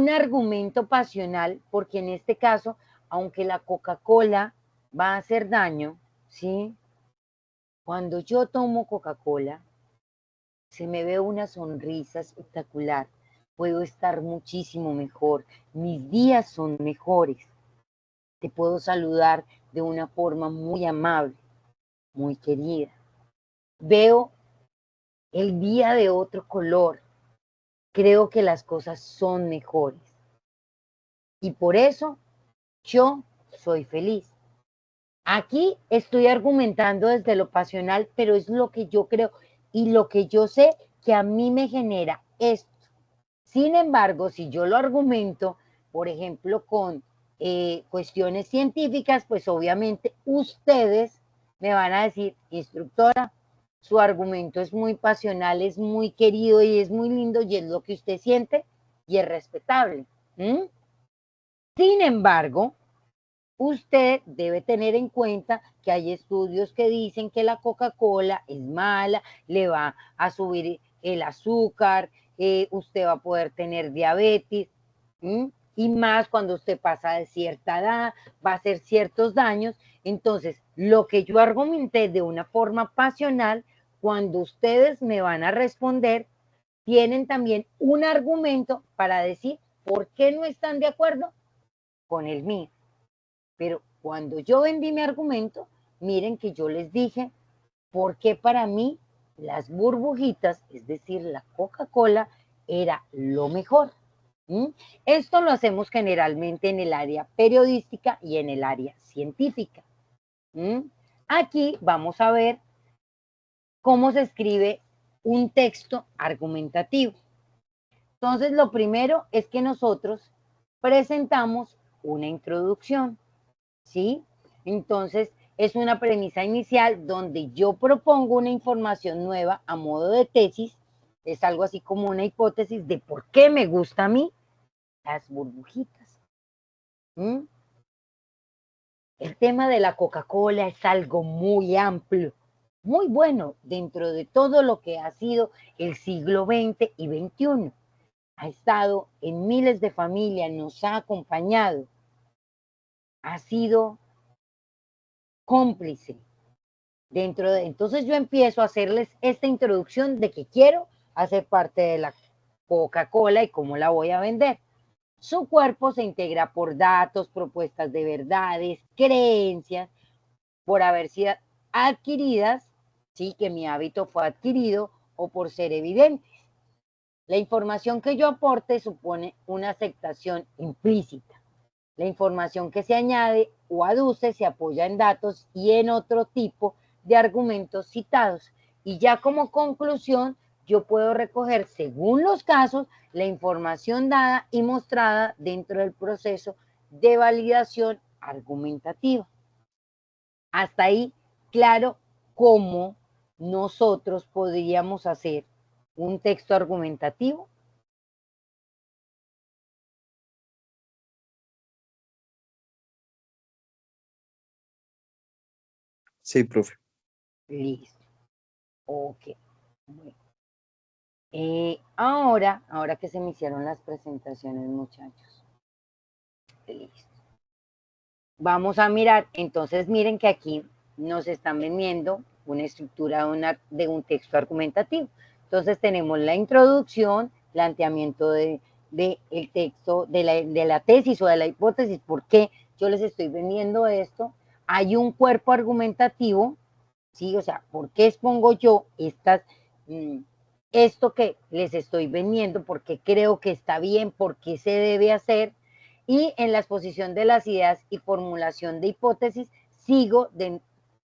argumento pasional, porque en este caso, aunque la Coca-Cola va a hacer daño, ¿sí? Cuando yo tomo Coca-Cola, se me ve una sonrisa espectacular. Puedo estar muchísimo mejor. Mis días son mejores. Te puedo saludar de una forma muy amable, muy querida. Veo el día de otro color. Creo que las cosas son mejores. Y por eso yo soy feliz. Aquí estoy argumentando desde lo pasional, pero es lo que yo creo y lo que yo sé que a mí me genera esto. Sin embargo, si yo lo argumento, por ejemplo, con cuestiones científicas, pues obviamente ustedes me van a decir, instructora, su argumento es muy pasional, es muy querido y es muy lindo y es lo que usted siente y es respetable. Sin embargo, usted debe tener en cuenta que hay estudios que dicen que la Coca-Cola es mala, le va a subir el azúcar, usted va a poder tener diabetes, y más cuando usted pasa de cierta edad, va a hacer ciertos daños. Entonces, lo que yo argumenté de una forma pasional, cuando ustedes me van a responder, tienen también un argumento para decir por qué no están de acuerdo con el mío. Pero cuando yo vendí mi argumento, miren que yo les dije por qué para mí las burbujitas, es decir, la Coca-Cola, era lo mejor. Esto lo hacemos generalmente en el área periodística y en el área científica. Aquí vamos a ver cómo se escribe un texto argumentativo. Entonces, lo primero es que nosotros presentamos una introducción, ¿sí? Entonces, es una premisa inicial donde yo propongo una información nueva a modo de tesis, es algo así como una hipótesis de por qué me gusta a mí las burbujitas. El tema de la Coca-Cola es algo muy amplio, muy bueno dentro de todo lo que ha sido el siglo XX y XXI. Ha estado en miles de familias, nos ha acompañado, ha sido cómplice dentro de... Entonces yo empiezo a hacerles esta introducción de que quiero hacer parte de la Coca-Cola y cómo la voy a vender. Su cuerpo se integra por datos, propuestas de verdades, creencias, por haber sido adquiridas, sí, que mi hábito fue adquirido o por ser evidentes. La información que yo aporte supone una aceptación implícita. La información que se añade o aduce se apoya en datos y en otro tipo de argumentos citados. Y ya como conclusión, yo puedo recoger, según los casos, la información dada y mostrada dentro del proceso de validación argumentativa. Hasta ahí, claro, cómo nosotros podríamos hacer un texto argumentativo. Sí, profe. Listo. Ok. Bueno. Ahora que se me hicieron las presentaciones, muchachos. Listo. vamos a mirar, entonces miren que aquí nos están vendiendo una estructura de un texto argumentativo. Entonces tenemos la introducción, planteamiento del texto, de la tesis o de la hipótesis, ¿por qué yo les estoy vendiendo esto? Hay un cuerpo argumentativo, ¿sí? O sea, ¿por qué expongo yo esto que les estoy vendiendo? Porque creo que está bien, porque se debe hacer. Y en la exposición de las ideas y formulación de hipótesis,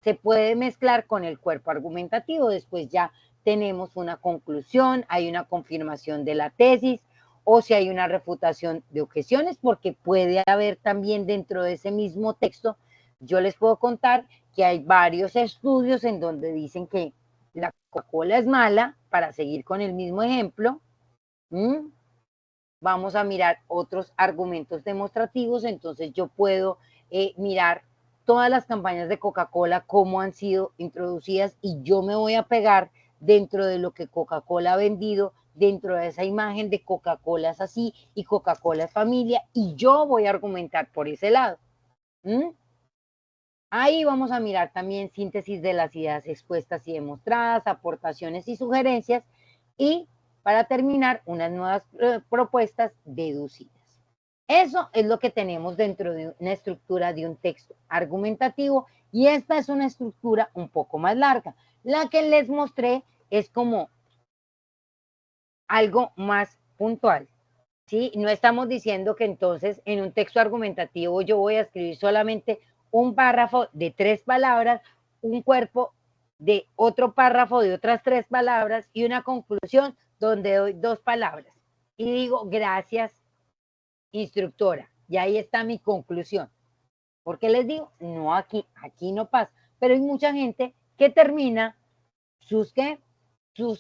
se puede mezclar con el cuerpo argumentativo. Después ya tenemos una conclusión, hay una confirmación de la tesis, o si hay una refutación de objeciones, porque puede haber también dentro de ese mismo texto, yo les puedo contar que hay varios estudios en donde dicen que la Coca-Cola es mala, para seguir con el mismo ejemplo. Vamos a mirar otros argumentos demostrativos, entonces yo puedo mirar todas las campañas de Coca-Cola, cómo han sido introducidas, y yo me voy a pegar dentro de lo que Coca-Cola ha vendido, dentro de esa imagen de Coca-Cola es así y Coca-Cola es familia, y yo voy a argumentar por ese lado. Ahí vamos a mirar también síntesis de las ideas expuestas y demostradas, aportaciones y sugerencias, y para terminar, unas nuevas propuestas deducidas. Eso es lo que tenemos dentro de una estructura de un texto argumentativo, y esta es una estructura un poco más larga. La que les mostré es como algo más puntual, ¿sí? No estamos diciendo que entonces en un texto argumentativo yo voy a escribir solamente un párrafo de 3 palabras, un cuerpo de otro párrafo de otras 3 palabras y una conclusión donde doy 2 palabras. Y digo, gracias, instructora. Y ahí está mi conclusión. ¿Por qué les digo? No, aquí no pasa. Pero hay mucha gente que termina sus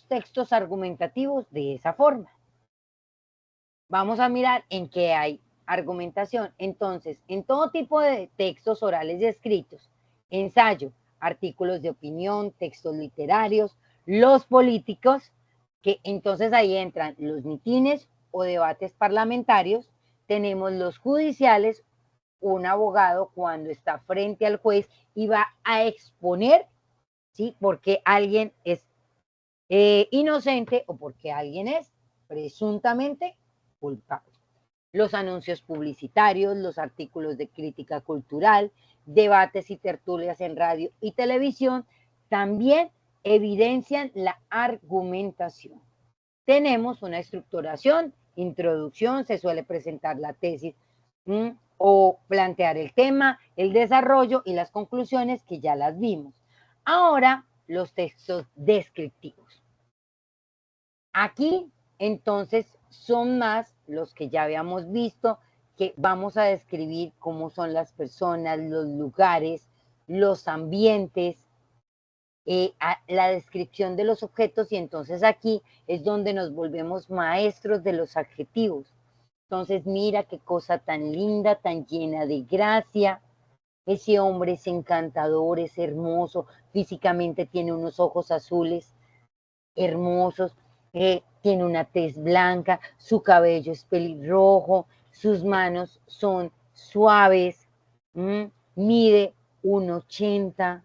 textos argumentativos de esa forma. Vamos a mirar en qué hay argumentación. Entonces, en todo tipo de textos orales y escritos, ensayo, artículos de opinión, textos literarios, los políticos, que entonces ahí entran los mitines o debates parlamentarios, tenemos los judiciales, un abogado cuando está frente al juez y va a exponer, ¿sí?, porque alguien es inocente o porque alguien es presuntamente culpable. Los anuncios publicitarios, los artículos de crítica cultural, debates y tertulias en radio y televisión también evidencian la argumentación. Tenemos una estructuración, introducción, se suele presentar la tesis o plantear el tema, el desarrollo y las conclusiones, que ya las vimos. Ahora, los textos descriptivos. Aquí, entonces, son más los que ya habíamos visto, que vamos a describir cómo son las personas, los lugares, los ambientes, la descripción de los objetos, y entonces aquí es donde nos volvemos maestros de los adjetivos. Entonces, mira qué cosa tan linda, tan llena de gracia. Ese hombre es encantador, es hermoso, físicamente tiene unos ojos azules hermosos, tiene una tez blanca, su cabello es pelirrojo, sus manos son suaves, mide 1,80,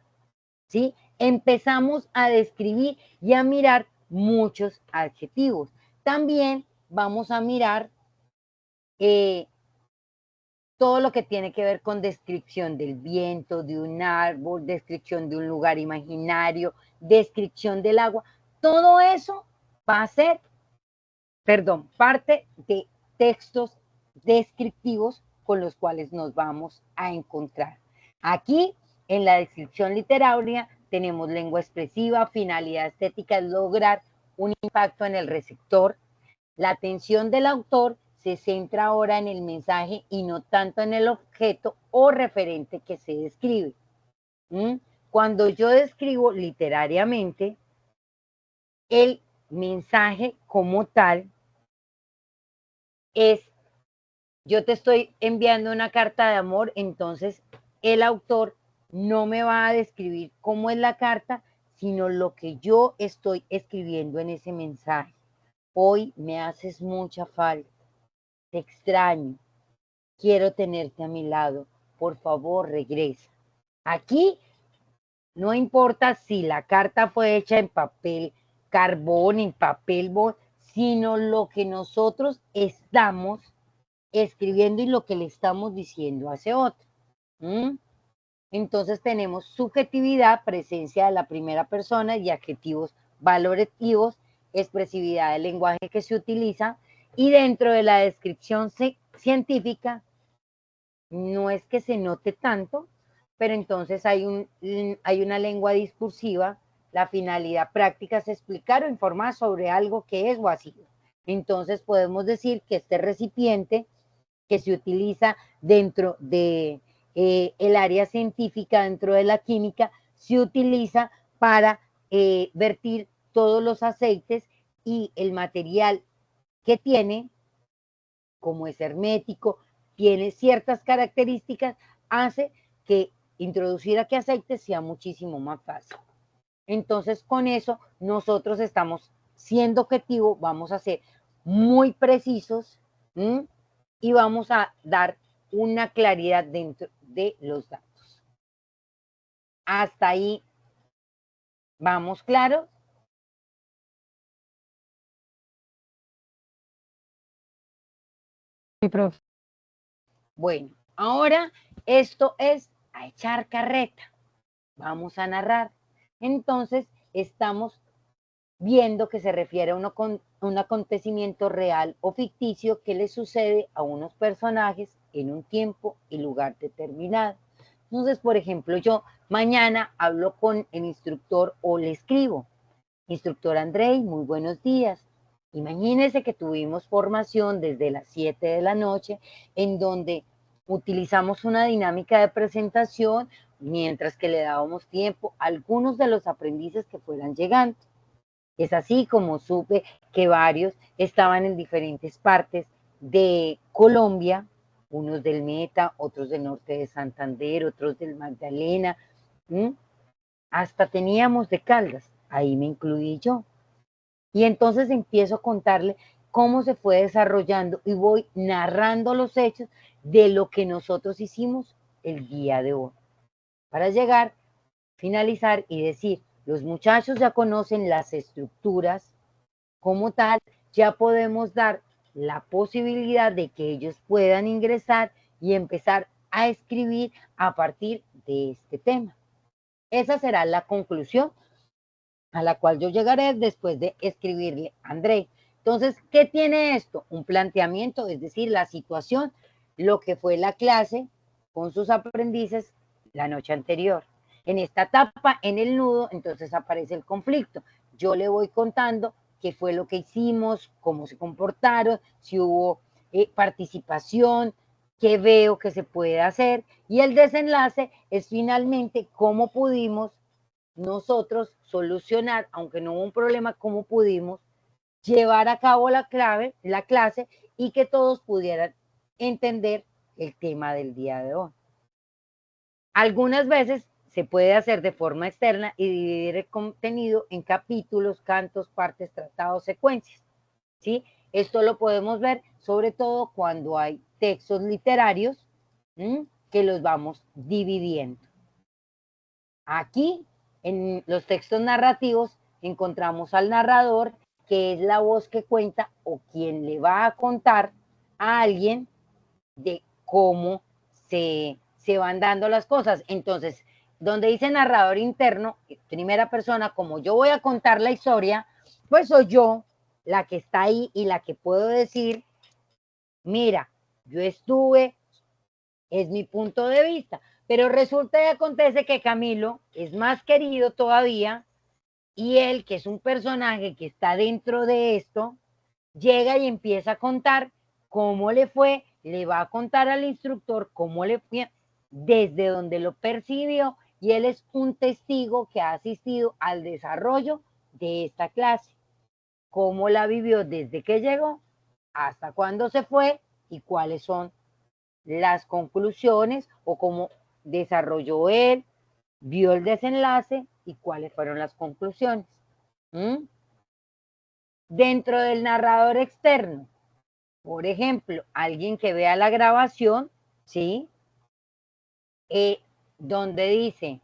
¿sí? Empezamos a describir y a mirar muchos adjetivos. También vamos a mirar todo lo que tiene que ver con descripción del viento, de un árbol, descripción de un lugar imaginario, descripción del agua. Todo eso va a ser, parte de textos descriptivos con los cuales nos vamos a encontrar. Aquí, en la descripción literaria, tenemos lengua expresiva, finalidad estética es lograr un impacto en el receptor. La atención del autor se centra ahora en el mensaje y no tanto en el objeto o referente que se describe. Cuando yo describo literariamente, el mensaje como tal es, yo te estoy enviando una carta de amor, entonces el autor no me va a describir cómo es la carta, sino lo que yo estoy escribiendo en ese mensaje. Hoy me haces mucha falta, te extraño, quiero tenerte a mi lado, por favor, regresa. Aquí no importa si la carta fue hecha en papel carbón, en papel bond, sino lo que nosotros estamos escribiendo y lo que le estamos diciendo a ese otro. Entonces tenemos subjetividad, presencia de la primera persona y adjetivos valorativos, expresividad del lenguaje que se utiliza, y dentro de la descripción científica no es que se note tanto, pero entonces hay una lengua discursiva. La finalidad práctica es explicar o informar sobre algo que es o ha sido. Entonces podemos decir que este recipiente que se utiliza dentro de el área científica, dentro de la química, se utiliza para vertir todos los aceites, y el material que tiene, como es hermético, tiene ciertas características, hace que introducir aquí aceite sea muchísimo más fácil. Entonces, con eso nosotros estamos siendo objetivos, vamos a ser muy precisos, y vamos a dar una claridad dentro de los datos. Hasta ahí, ¿vamos claros? Sí, profe. Bueno, ahora esto es a echar carreta. Vamos a narrar. Entonces, estamos viendo que se refiere a un acontecimiento real o ficticio que le sucede a unos personajes en un tiempo y lugar determinado. Entonces, por ejemplo, yo mañana hablo con el instructor o le escribo: instructor Andrei, muy buenos días. Imagínese que tuvimos formación desde las 7 de la noche, en donde utilizamos una dinámica de presentación mientras que le dábamos tiempo a algunos de los aprendices que fueran llegando. Es así como supe que varios estaban en diferentes partes de Colombia, unos del Meta, otros del norte de Santander, otros del Magdalena, hasta teníamos de Caldas, ahí me incluí yo. Y entonces empiezo a contarle cómo se fue desarrollando y voy narrando los hechos de lo que nosotros hicimos el día de hoy, para llegar, finalizar y decir: los muchachos ya conocen las estructuras como tal, ya podemos dar la posibilidad de que ellos puedan ingresar y empezar a escribir a partir de este tema. Esa será la conclusión a la cual yo llegaré después de escribirle a André. Entonces, ¿qué tiene esto? Un planteamiento, es decir, la situación, lo que fue la clase con sus aprendices la noche anterior. En esta etapa, en el nudo, entonces aparece el conflicto. Yo le voy contando qué fue lo que hicimos, cómo se comportaron, si hubo participación, qué veo que se puede hacer, y el desenlace es finalmente cómo pudimos nosotros solucionar, aunque no hubo un problema, cómo pudimos llevar a cabo la clase, y que todos pudieran entender el tema del día de hoy. Algunas veces se puede hacer de forma externa y dividir el contenido en capítulos, cantos, partes, tratados, secuencias, ¿sí? Esto lo podemos ver sobre todo cuando hay textos literarios, que los vamos dividiendo. Aquí, en los textos narrativos, encontramos al narrador, que es la voz que cuenta o quien le va a contar a alguien de cómo se van dando las cosas. Entonces, donde dice narrador interno, primera persona, como yo voy a contar la historia, pues soy yo la que está ahí y la que puedo decir: mira, yo estuve, es mi punto de vista. Pero resulta y acontece que Camilo es más querido todavía, y él, que es un personaje que está dentro de esto, llega y empieza a contar cómo le fue, le va a contar al instructor cómo le fue, desde donde lo percibió, y él es un testigo que ha asistido al desarrollo de esta clase, cómo la vivió desde que llegó hasta cuándo se fue y cuáles son las conclusiones, o cómo desarrolló él, vio el desenlace y cuáles fueron las conclusiones. Dentro del narrador externo, por ejemplo, alguien que vea la grabación, ¿sí? donde dice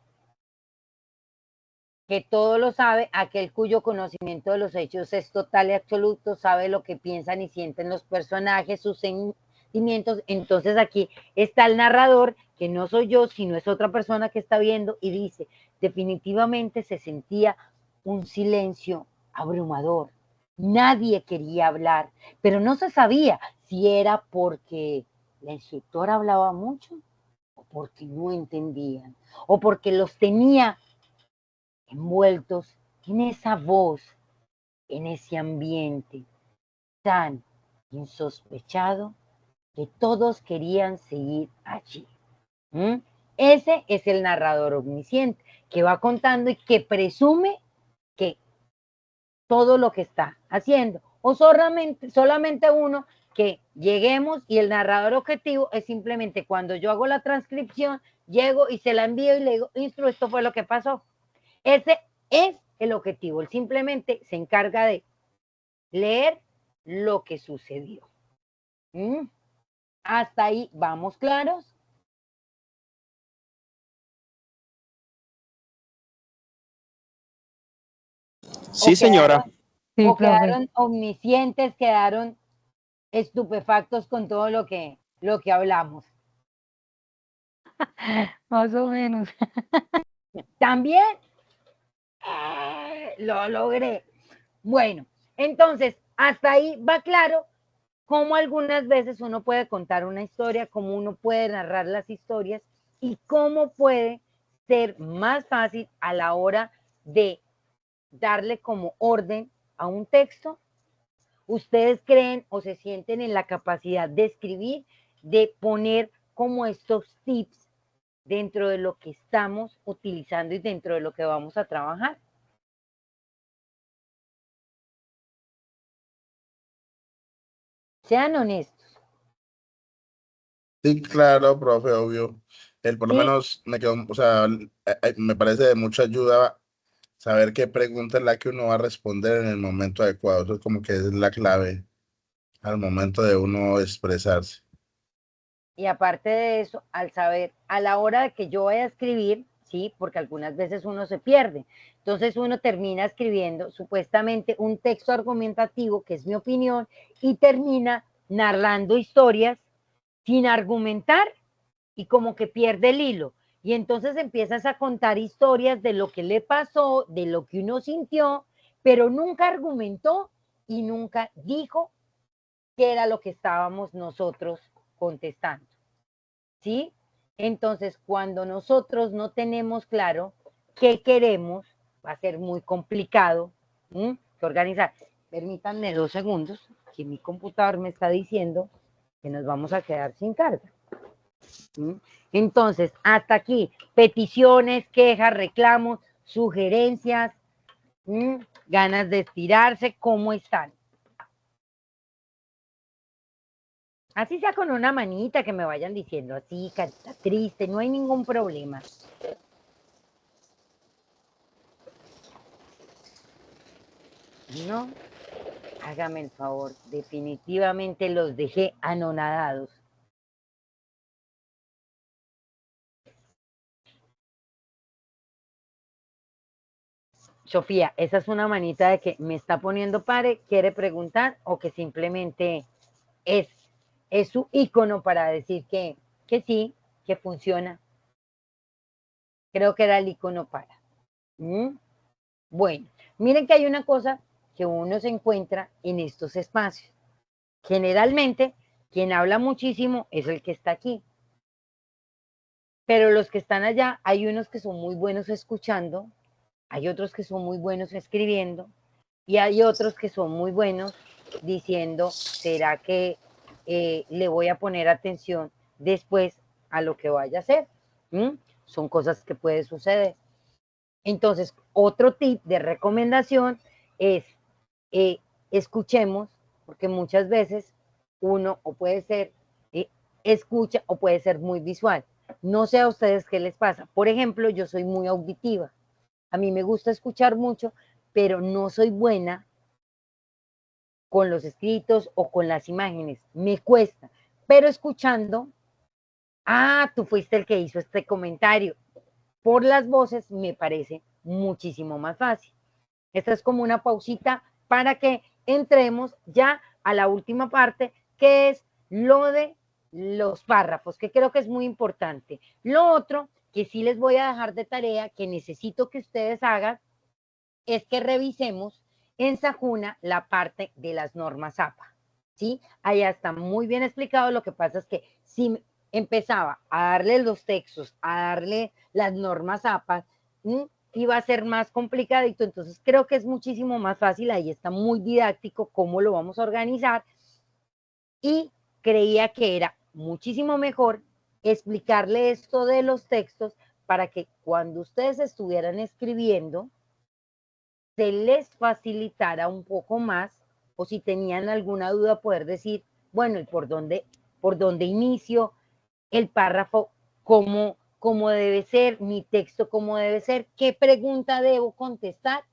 que todo lo sabe, aquel cuyo conocimiento de los hechos es total y absoluto, sabe lo que piensan y sienten los personajes, sus sentimientos. Entonces aquí está el narrador, que no soy yo, sino es otra persona que está viendo, y dice, definitivamente se sentía un silencio abrumador. Nadie quería hablar, pero no se sabía si era porque la instructora hablaba mucho, o porque no entendían, o porque los tenía envueltos en esa voz, en ese ambiente tan insospechado que todos querían seguir allí. Ese es el narrador omnisciente que va contando y que presume que todo lo que está haciendo, o solamente uno que lleguemos y el narrador objetivo es simplemente cuando yo hago la transcripción, llego y se la envío y le digo, Instru, esto fue lo que pasó. Ese es el objetivo. Él simplemente se encarga de leer lo que sucedió. ¿Hasta ahí vamos claros? Sí, señora. Sí, ¿O profe. quedaron omniscientes, quedaron estupefactos con todo lo que hablamos? Más o menos. ¿También? Lo logré. Bueno, entonces, hasta ahí va claro cómo algunas veces uno puede contar una historia, cómo uno puede narrar las historias y cómo puede ser más fácil a la hora de darle como orden a un texto. ¿Ustedes creen o se sienten en la capacidad de escribir, de poner como estos tips dentro de lo que estamos utilizando y dentro de lo que vamos a trabajar? Sean honestos. Sí, claro, profe, obvio. Por lo Sí, menos me quedó, o sea, me parece de mucha ayuda saber qué pregunta es la que uno va a responder en el momento adecuado. Eso es como que es la clave al momento de uno expresarse. y aparte de eso, al saber, a la hora de que yo vaya a escribir, sí, porque algunas veces uno se pierde. Entonces uno termina escribiendo supuestamente un texto argumentativo, que es mi opinión, y termina narrando historias sin argumentar y como que pierde el hilo. Y entonces empiezas a contar historias de lo que le pasó, de lo que uno sintió, pero nunca argumentó y nunca dijo qué era lo que estábamos nosotros contestando. ¿Sí? Entonces, cuando nosotros no tenemos claro qué queremos, va a ser muy complicado que organizar. Permítanme 2 segundos, que mi computador me está diciendo que nos vamos a quedar sin carga. Entonces, hasta aquí, peticiones, quejas, reclamos, sugerencias, ganas de estirarse, ¿cómo están? Así sea con una manita que me vayan diciendo así, carita triste, no hay ningún problema. No, hágame el favor, definitivamente los dejé anonadados. Sofía, esa es una manita de que me está poniendo pare, quiere preguntar o que simplemente es su icono para decir que sí, que funciona. Creo que era el icono para. Bueno, miren que hay una cosa que uno se encuentra en estos espacios. Generalmente, quien habla muchísimo es el que está aquí. Pero los que están allá, hay unos que son muy buenos escuchando, hay otros que son muy buenos escribiendo y hay otros que son muy buenos diciendo, ¿será que le voy a poner atención después a lo que vaya a hacer? Son cosas que pueden suceder. Entonces, otro tip de recomendación es escuchemos, porque muchas veces uno o puede ser escucha o puede ser muy visual. No sé a ustedes qué les pasa. Por ejemplo, yo soy muy auditiva. A mí me gusta escuchar mucho, pero no soy buena con los escritos o con las imágenes. Me cuesta. Pero escuchando Ah, tú fuiste el que hizo este comentario. Por las voces me parece muchísimo más fácil. Esta es como una pausita para que entremos ya a la última parte, que es lo de los párrafos, que creo que es muy importante. Lo otro que sí les voy a dejar de tarea, que necesito que ustedes hagan, es que revisemos en Sajuna la parte de las normas APA. ¿Sí? Allá está muy bien explicado. Lo que pasa es que si empezaba a darle los textos, a darle las normas APA, iba a ser más complicadito. Entonces creo que es muchísimo más fácil. Ahí está muy didáctico cómo lo vamos a organizar. Y creía que era muchísimo mejor explicarle esto de los textos para que cuando ustedes estuvieran escribiendo, se les facilitara un poco más, o si tenían alguna duda poder decir, bueno, ¿y por dónde inicio el párrafo? ¿Cómo debe ser? ¿Mi texto cómo debe ser? ¿Qué pregunta debo contestar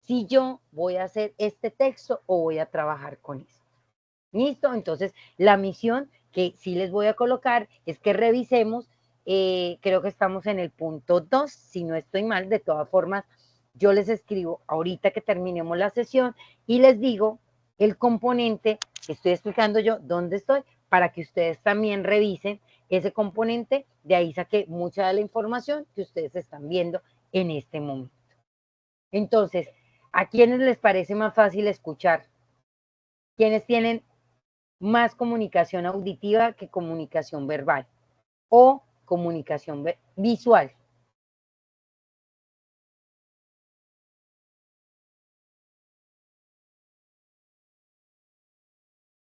si yo voy a hacer este texto o voy a trabajar con eso? ¿Listo? Entonces, la misión que sí les voy a colocar es que revisemos, creo que estamos en el punto 2, si no estoy mal. De todas formas, yo les escribo ahorita que terminemos la sesión y les digo el componente que estoy explicando yo, dónde estoy, para que ustedes también revisen ese componente. De ahí saqué mucha de la información que ustedes están viendo en este momento. Entonces, ¿a quiénes les parece más fácil escuchar? ¿Quiénes tienen más comunicación auditiva que comunicación verbal o comunicación visual?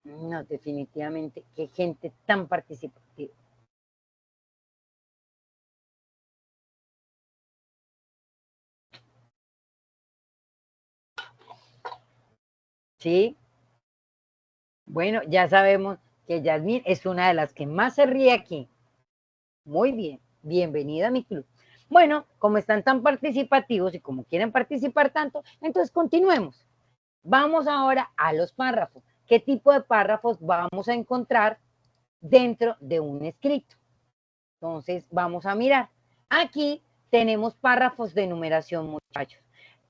No, definitivamente, qué gente tan participativa. ¿Sí? Bueno, ya sabemos que Yasmín es una de las que más se ríe aquí. Muy bien, bienvenida a mi club. Bueno, como están tan participativos y como quieren participar tanto, entonces continuemos. Vamos ahora a los párrafos. ¿Qué tipo de párrafos vamos a encontrar dentro de un escrito? Entonces, vamos a mirar. Aquí tenemos párrafos de numeración, muchachos.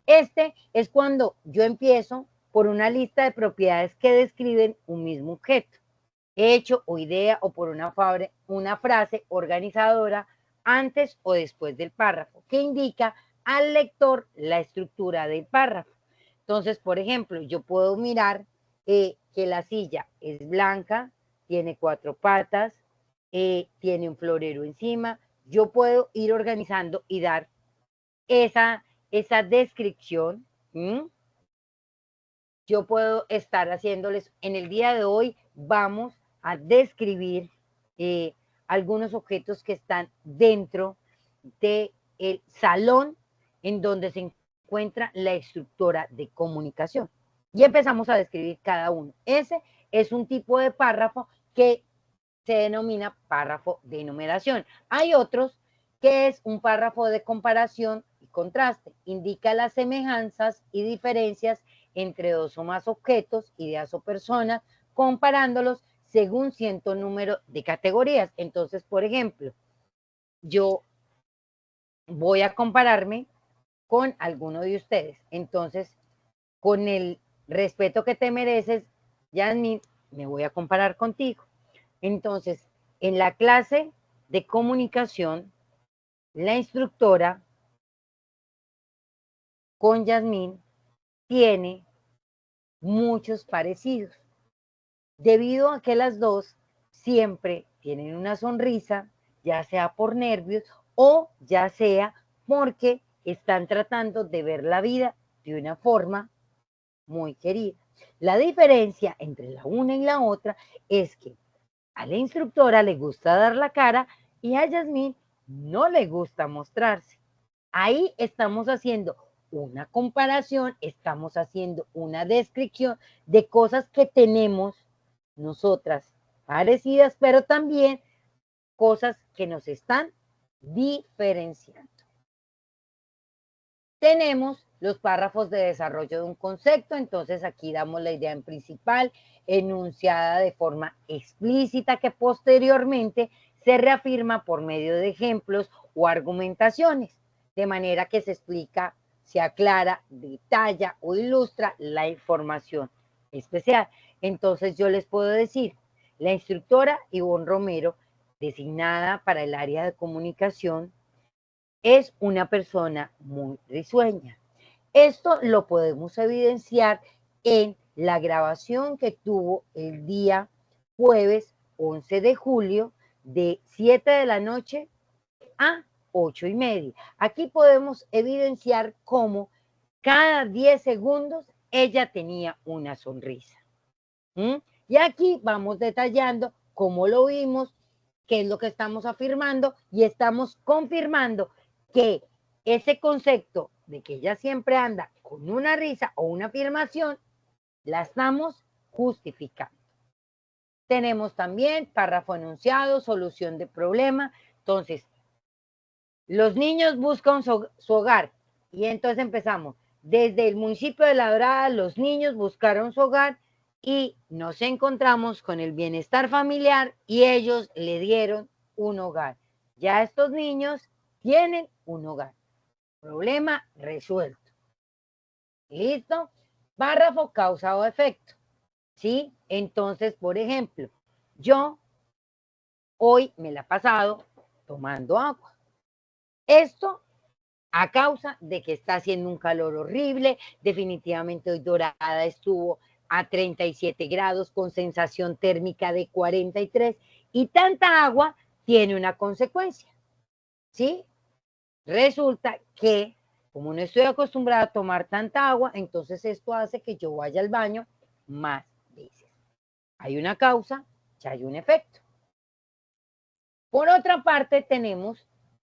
Este es cuando yo empiezo por una lista de propiedades que describen un mismo objeto, hecho o idea, o por una frase organizadora antes o después del párrafo, que indica al lector la estructura del párrafo. Entonces, por ejemplo, yo puedo mirar que la silla es blanca, tiene 4 patas, tiene un florero encima. Yo puedo ir organizando y dar esa descripción. Yo puedo estar haciéndoles, en el día de hoy vamos a describir algunos objetos que están dentro del salón en donde se encuentra la estructura de comunicación. Y empezamos a describir cada uno. Ese es un tipo de párrafo que se denomina párrafo de enumeración. Hay otros que es un párrafo de comparación y contraste. Indica las semejanzas y diferencias entre dos o más objetos, ideas o personas, comparándolos según cierto número de categorías. Entonces, por ejemplo, yo voy a compararme con alguno de ustedes. Entonces, con el respeto que te mereces, Yasmin, me voy a comparar contigo. Entonces, en la clase de comunicación, la instructora con Yasmin tiene muchos parecidos, debido a que las dos siempre tienen una sonrisa, ya sea por nervios o ya sea porque están tratando de ver la vida de una forma muy querida. La diferencia entre la una y la otra es que a la instructora le gusta dar la cara y a Yasmín no le gusta mostrarse. Ahí estamos haciendo una comparación, estamos haciendo una descripción de cosas que tenemos nosotras parecidas, pero también cosas que nos están diferenciando. Tenemos los párrafos de desarrollo de un concepto, entonces aquí damos la idea en principal, enunciada de forma explícita, que posteriormente se reafirma por medio de ejemplos o argumentaciones, de manera que se explica, se aclara, detalla o ilustra la información especial. Entonces yo les puedo decir, la instructora Ivonne Romero, designada para el área de comunicación, es una persona muy risueña. Esto lo podemos evidenciar en la grabación que tuvo el día jueves 11 de julio de 7 de la noche a 8:30. Aquí podemos evidenciar cómo cada 10 segundos ella tenía una sonrisa. Y aquí vamos detallando cómo lo vimos, qué es lo que estamos afirmando y estamos confirmando que ese concepto de que ella siempre anda con una risa o una afirmación, la estamos justificando. Tenemos también párrafo enunciado, solución de problema. Entonces, los niños buscan su hogar y entonces empezamos. Desde el municipio de La Dorada, los niños buscaron su hogar y nos encontramos con el bienestar familiar y ellos le dieron un hogar. Ya estos niños tienen un hogar. Problema resuelto. ¿Listo? Párrafo causa o efecto. ¿Sí? Entonces, por ejemplo, yo hoy me la he pasado tomando agua. Esto a causa de que está haciendo un calor horrible. Definitivamente hoy Dorada estuvo a 37 grados con sensación térmica de 43 y tanta agua tiene una consecuencia. ¿Sí? Resulta que como no estoy acostumbrada a tomar tanta agua, entonces esto hace que yo vaya al baño más veces. Hay una causa, ya hay un efecto. Por otra parte, tenemos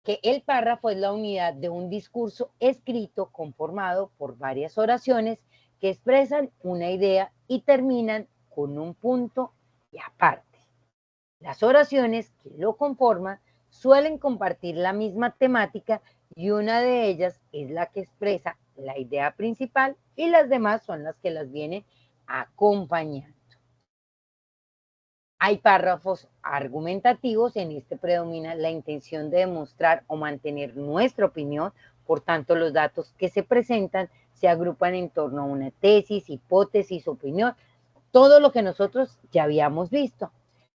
que el párrafo es la unidad de un discurso escrito conformado por varias oraciones que expresan una idea y terminan con un punto y aparte. Las oraciones que lo conforman suelen compartir la misma temática y una de ellas es la que expresa la idea principal y las demás son las que las vienen acompañando. Hay párrafos argumentativos, en este predomina la intención de demostrar o mantener nuestra opinión, por tanto los datos que se presentan se agrupan en torno a una tesis, hipótesis, opinión, todo lo que nosotros ya habíamos visto.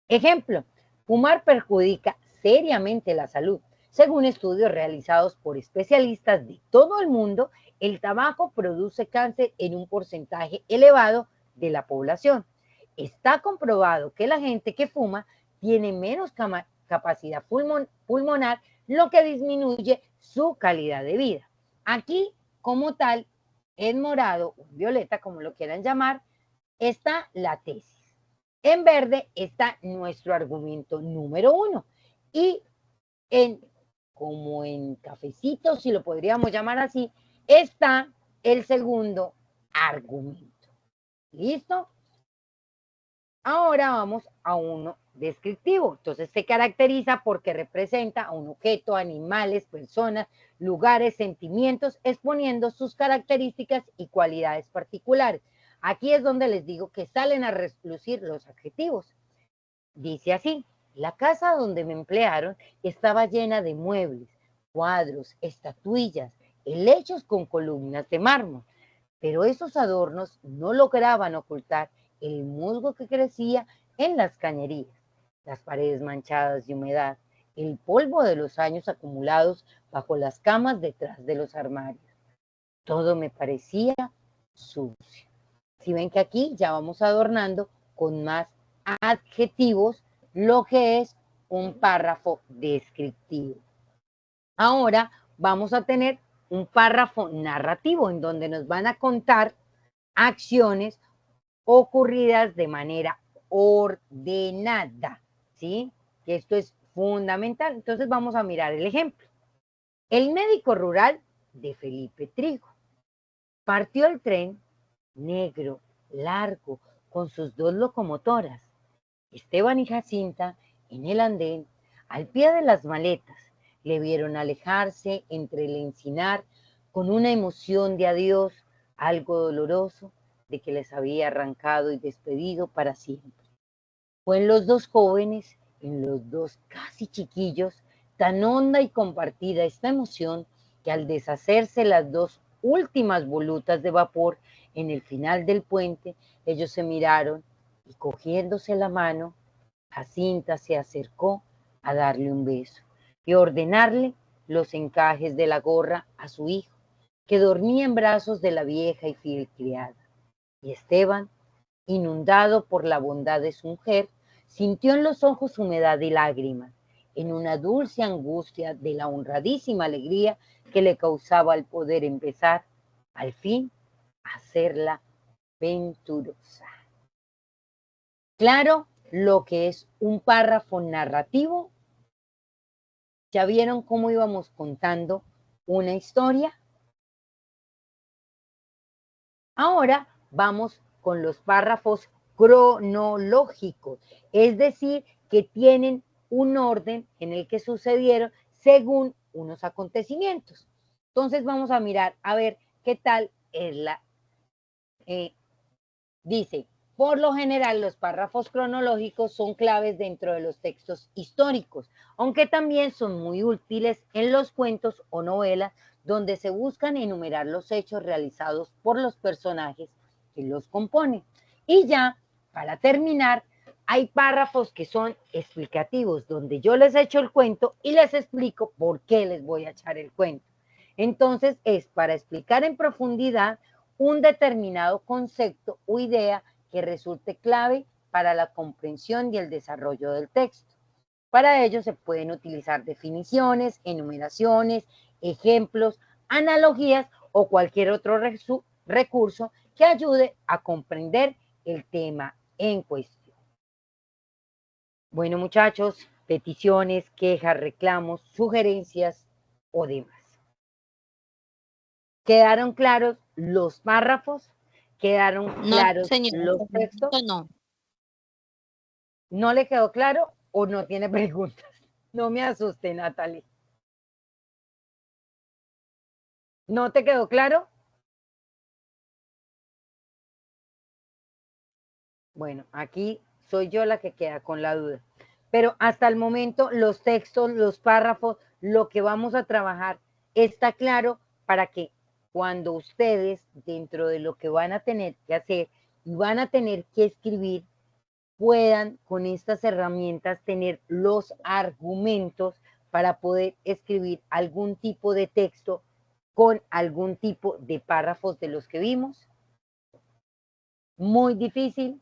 Ejemplo, fumar perjudica seriamente la salud. Según estudios realizados por especialistas de todo el mundo, el tabaco produce cáncer en un porcentaje elevado de la población. Está comprobado que la gente que fuma tiene menos capacidad pulmonar, lo que disminuye su calidad de vida. Aquí, como tal, en morado o en violeta, como lo quieran llamar, está la tesis. En verde está nuestro argumento número 1. Y como en cafecito, si lo podríamos llamar así, está el segundo argumento. ¿Listo? Ahora vamos a uno descriptivo. Entonces se caracteriza porque representa a un objeto, animales, personas, lugares, sentimientos, exponiendo sus características y cualidades particulares. Aquí es donde les digo que salen a relucir los adjetivos. Dice así, la casa donde me emplearon estaba llena de muebles, cuadros, estatuillas, helechos con columnas de mármol, pero esos adornos no lograban ocultar el musgo que crecía en las cañerías, las paredes manchadas de humedad, el polvo de los años acumulados bajo las camas detrás de los armarios. Todo me parecía sucio. Si ven que aquí ya vamos adornando con más adjetivos lo que es un párrafo descriptivo. Ahora vamos a tener un párrafo narrativo en donde nos van a contar acciones ocurridas de manera ordenada, ¿sí? Que esto es fundamental. Entonces vamos a mirar el ejemplo. El médico rural de Felipe Trigo partió el tren negro, largo, con sus 2 locomotoras. Esteban y Jacinta, en el andén, al pie de las maletas, le vieron alejarse entre el encinar con una emoción de adiós, algo doloroso, de que les había arrancado y despedido para siempre. Fue en los 2 jóvenes en los dos casi chiquillos tan honda y compartida esta emoción que al deshacerse las dos últimas volutas de vapor en el final del puente, ellos se miraron y cogiéndose la mano, Jacinta se acercó a darle un beso y ordenarle los encajes de la gorra a su hijo, que dormía en brazos de la vieja y fiel criada. Y Esteban, inundado por la bondad de su mujer, sintió en los ojos humedad y lágrimas, en una dulce angustia de la honradísima alegría que le causaba el poder empezar, al fin, a hacerla venturosa. Claro, lo que es un párrafo narrativo. ¿Ya vieron cómo íbamos contando una historia? Ahora vamos con los párrafos cronológicos, es decir, que tienen un orden en el que sucedieron según unos acontecimientos. Entonces vamos a mirar a ver qué tal es la... dice, por lo general los párrafos cronológicos son claves dentro de los textos históricos, aunque también son muy útiles en los cuentos o novelas donde se buscan enumerar los hechos realizados por los personajes que los componen. Y ya, para terminar, hay párrafos que son explicativos, donde yo les echo el cuento y les explico por qué les voy a echar el cuento. Entonces, es para explicar en profundidad un determinado concepto o idea que resulte clave para la comprensión y el desarrollo del texto. Para ello se pueden utilizar definiciones, enumeraciones, ejemplos, analogías o cualquier otro recurso que ayude a comprender el tema en cuestión. Bueno, muchachos, peticiones, quejas, reclamos, sugerencias o demás. ¿Quedaron claros los párrafos? ¿Quedaron claros los textos? No. ¿No le quedó claro o no tiene preguntas? No me asuste, Natalie. ¿No te quedó claro? Bueno, aquí soy yo la que queda con la duda. Pero hasta el momento los textos, los párrafos, lo que vamos a trabajar está claro para que cuando ustedes, dentro de lo que van a tener que hacer y van a tener que escribir, puedan con estas herramientas tener los argumentos para poder escribir algún tipo de texto con algún tipo de párrafos de los que vimos. Muy difícil.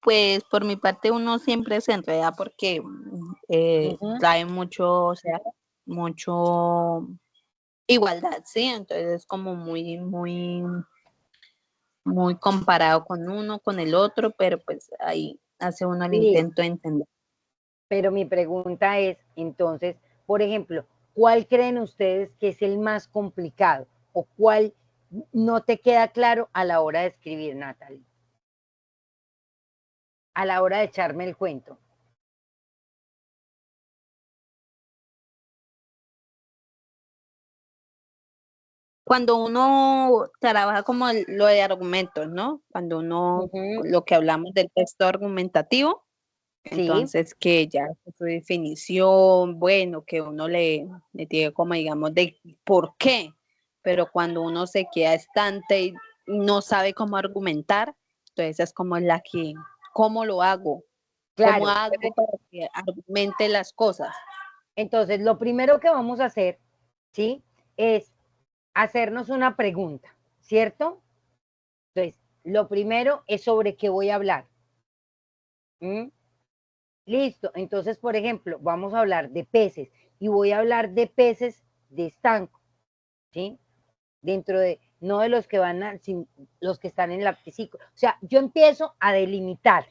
Pues por mi parte uno siempre se enreda porque trae mucho, o sea, mucho igualdad, ¿sí? Entonces es como muy comparado con uno, con el otro, pero pues ahí hace uno el Sí. intento de entender. Pero mi pregunta es, entonces, por ejemplo, ¿cuál creen ustedes que es el más complicado? ¿O cuál no te queda claro a la hora de escribir, Natalie? A la hora de echarme el cuento. Cuando uno trabaja como lo de argumentos, ¿no? Cuando uno, lo que hablamos del texto argumentativo, Sí. entonces que ya su definición, bueno, que uno le tiene como digamos de por qué, pero cuando uno se queda estante y no sabe cómo argumentar, entonces es como la que, ¿cómo lo hago? Claro. ¿Cómo hago para que argumente las cosas? Entonces, lo primero que vamos a hacer, ¿sí? Es hacernos una pregunta, ¿cierto? Entonces, lo primero es sobre qué voy a hablar. Listo. Entonces, por ejemplo, vamos a hablar de peces y voy a hablar de peces de estanco, ¿sí? Dentro de, no de los que los que están en la piscina. O sea, yo empiezo a delimitar.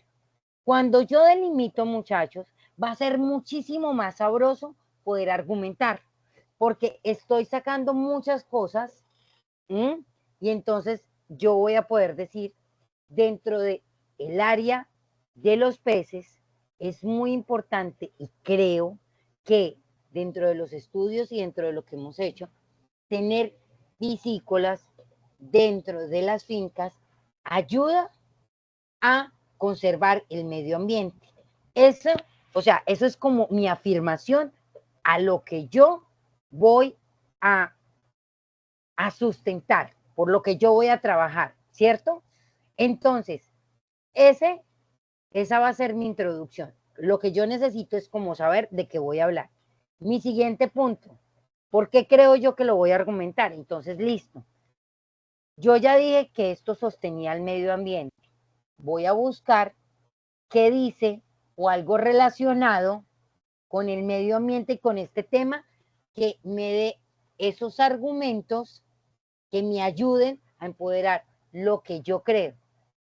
Cuando yo delimito, muchachos, va a ser muchísimo más sabroso poder argumentar, porque estoy sacando muchas cosas, y entonces yo voy a poder decir, dentro de el área de los peces, es muy importante y creo que dentro de los estudios y dentro de lo que hemos hecho, tener piscícolas dentro de las fincas ayuda a conservar el medio ambiente. Eso, o sea, eso es como mi afirmación a lo que yo voy a sustentar, por lo que yo voy a trabajar, ¿cierto? Entonces, esa va a ser mi introducción. Lo que yo necesito es como saber de qué voy a hablar. Mi siguiente punto, ¿por qué creo yo que lo voy a argumentar? Entonces, listo. Yo ya dije que esto sostenía el medio ambiente. Voy a buscar qué dice o algo relacionado con el medio ambiente y con este tema que me dé esos argumentos que me ayuden a empoderar lo que yo creo,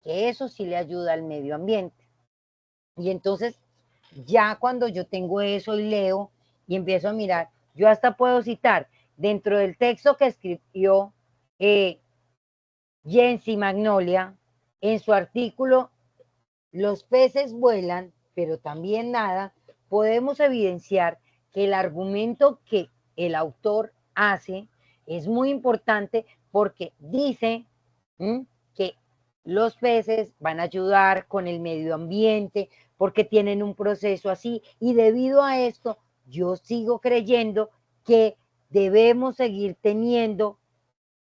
que eso sí le ayuda al medio ambiente. Y entonces, ya cuando yo tengo eso y leo y empiezo a mirar, yo hasta puedo citar dentro del texto que escribió Jensi Magnolia en su artículo Los peces vuelan, pero también nadan, podemos evidenciar que el argumento que el autor hace es muy importante porque dice que los peces van a ayudar con el medio ambiente porque tienen un proceso así y debido a esto yo sigo creyendo que debemos seguir teniendo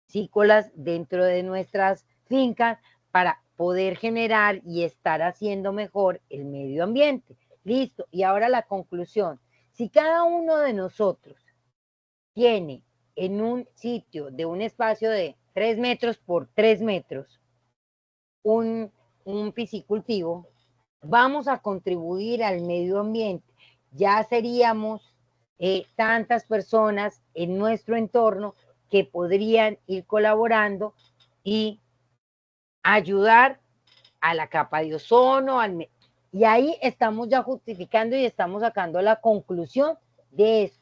cícolas dentro de nuestras fincas para poder generar y estar haciendo mejor el medio ambiente. Listo. Y ahora la conclusión. Si cada uno de nosotros tiene en un sitio de un espacio de 3 metros por 3 metros un piscicultivo, vamos a contribuir al medio ambiente. Ya seríamos tantas personas en nuestro entorno que podrían ir colaborando y ayudar a la capa de ozono, y ahí estamos ya justificando y estamos sacando la conclusión de eso.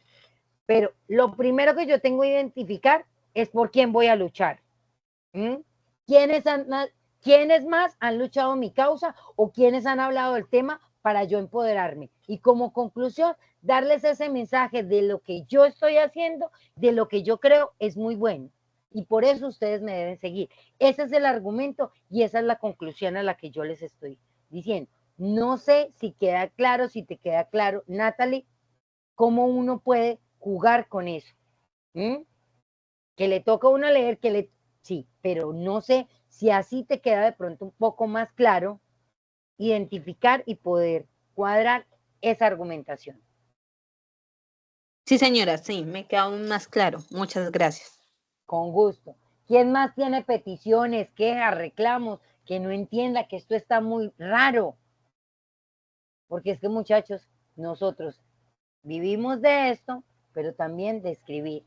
Pero lo primero que yo tengo que identificar es por quién voy a luchar. ¿Quiénes más han luchado mi causa o quiénes han hablado del tema para yo empoderarme? Y como conclusión, darles ese mensaje de lo que yo estoy haciendo, de lo que yo creo es muy bueno. Y por eso ustedes me deben seguir. Ese es el argumento y esa es la conclusión a la que yo les estoy diciendo. No sé si queda claro, si te queda claro, Natalie, cómo uno puede jugar con eso. Que le toca a uno leer, sí, pero no sé si así te queda de pronto un poco más claro identificar y poder cuadrar esa argumentación. Sí, señora, sí, me queda aún más claro. Muchas gracias. Con gusto. ¿Quién más tiene peticiones, quejas, reclamos, que no entienda que esto está muy raro? Porque es que, muchachos, nosotros vivimos de esto, pero también de escribir.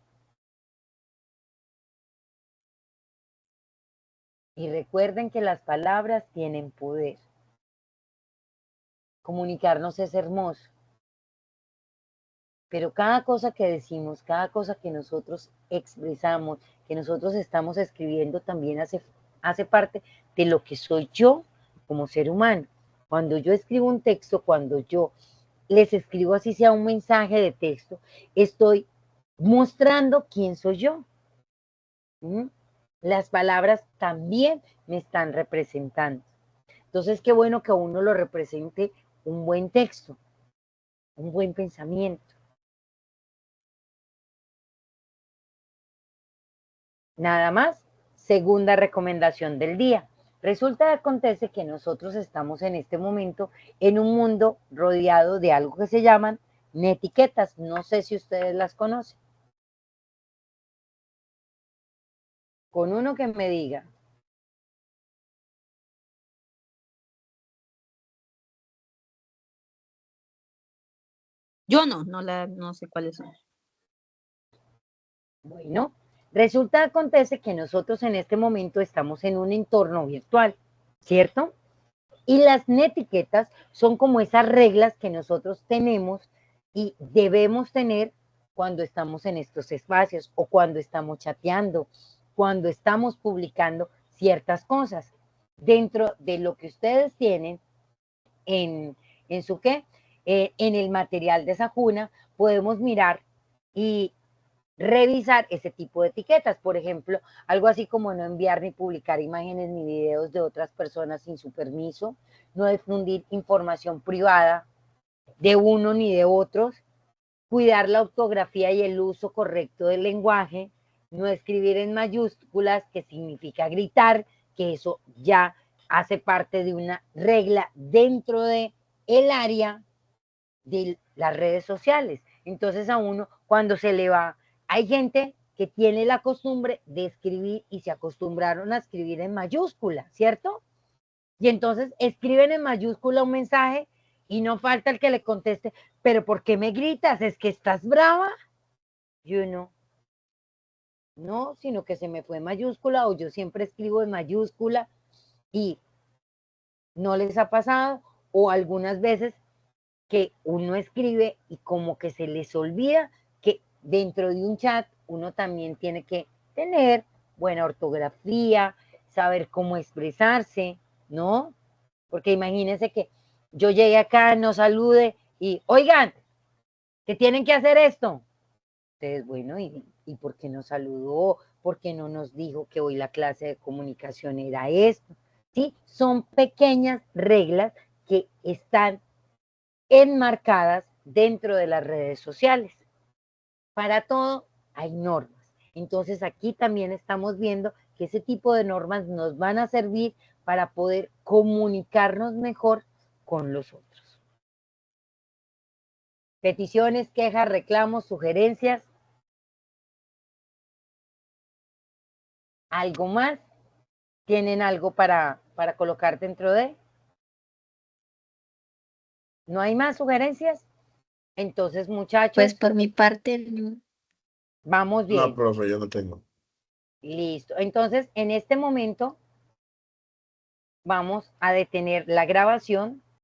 Y recuerden que las palabras tienen poder. Comunicarnos es hermoso. Pero cada cosa que decimos, cada cosa que nosotros expresamos, que nosotros estamos escribiendo, también hace parte de lo que soy yo como ser humano. Cuando yo escribo un texto, cuando yo les escribo así sea un mensaje de texto, estoy mostrando quién soy yo. Las palabras también me están representando. Entonces, qué bueno que a uno lo represente un buen texto, un buen pensamiento. Nada más, segunda recomendación del día. Resulta y acontece que nosotros estamos en este momento en un mundo rodeado de algo que se llaman netiquetas. No sé si ustedes las conocen. Con uno que me diga. Yo no sé cuáles son. Bueno, resulta acontece que nosotros en este momento estamos en un entorno virtual, ¿cierto? Y las netiquetas son como esas reglas que nosotros tenemos y debemos tener cuando estamos en estos espacios o cuando estamos chateando, cuando estamos publicando ciertas cosas. Dentro de lo que ustedes tienen en su en el material de Sajuna, podemos mirar y revisar ese tipo de etiquetas. Por ejemplo, algo así como no enviar ni publicar imágenes ni videos de otras personas sin su permiso, no difundir información privada de uno ni de otros, cuidar la ortografía y el uso correcto del lenguaje, no escribir en mayúsculas, que significa gritar, que eso ya hace parte de una regla dentro de el área de las redes sociales. Entonces a uno cuando se le va, hay gente que tiene la costumbre de escribir y se acostumbraron a escribir en mayúscula, ¿cierto? Y entonces escriben en mayúscula un mensaje y no falta el que le conteste, pero ¿por qué me gritas? ¿Es que estás brava? Y uno, no, sino que se me fue en mayúscula o yo siempre escribo en mayúscula y no les ha pasado, o algunas veces que uno escribe y como que se les olvida que dentro de un chat uno también tiene que tener buena ortografía, saber cómo expresarse, ¿no? Porque imagínense que yo llegue acá, no salude y, oigan, que tienen que hacer esto. Entonces, bueno, ¿y por qué no saludó? ¿Por qué no nos dijo que hoy la clase de comunicación era esto? ¿Sí? Son pequeñas reglas que están enmarcadas dentro de las redes sociales. Para todo hay normas. Entonces aquí también estamos viendo que ese tipo de normas nos van a servir para poder comunicarnos mejor con los otros. Peticiones, quejas, reclamos, sugerencias. ¿Algo más? ¿Tienen algo para colocar dentro de? ¿No hay más sugerencias? Entonces, muchachos, Pues por mi parte, no. vamos bien. No, profe, yo no tengo. Listo. Entonces, en este momento vamos a detener la grabación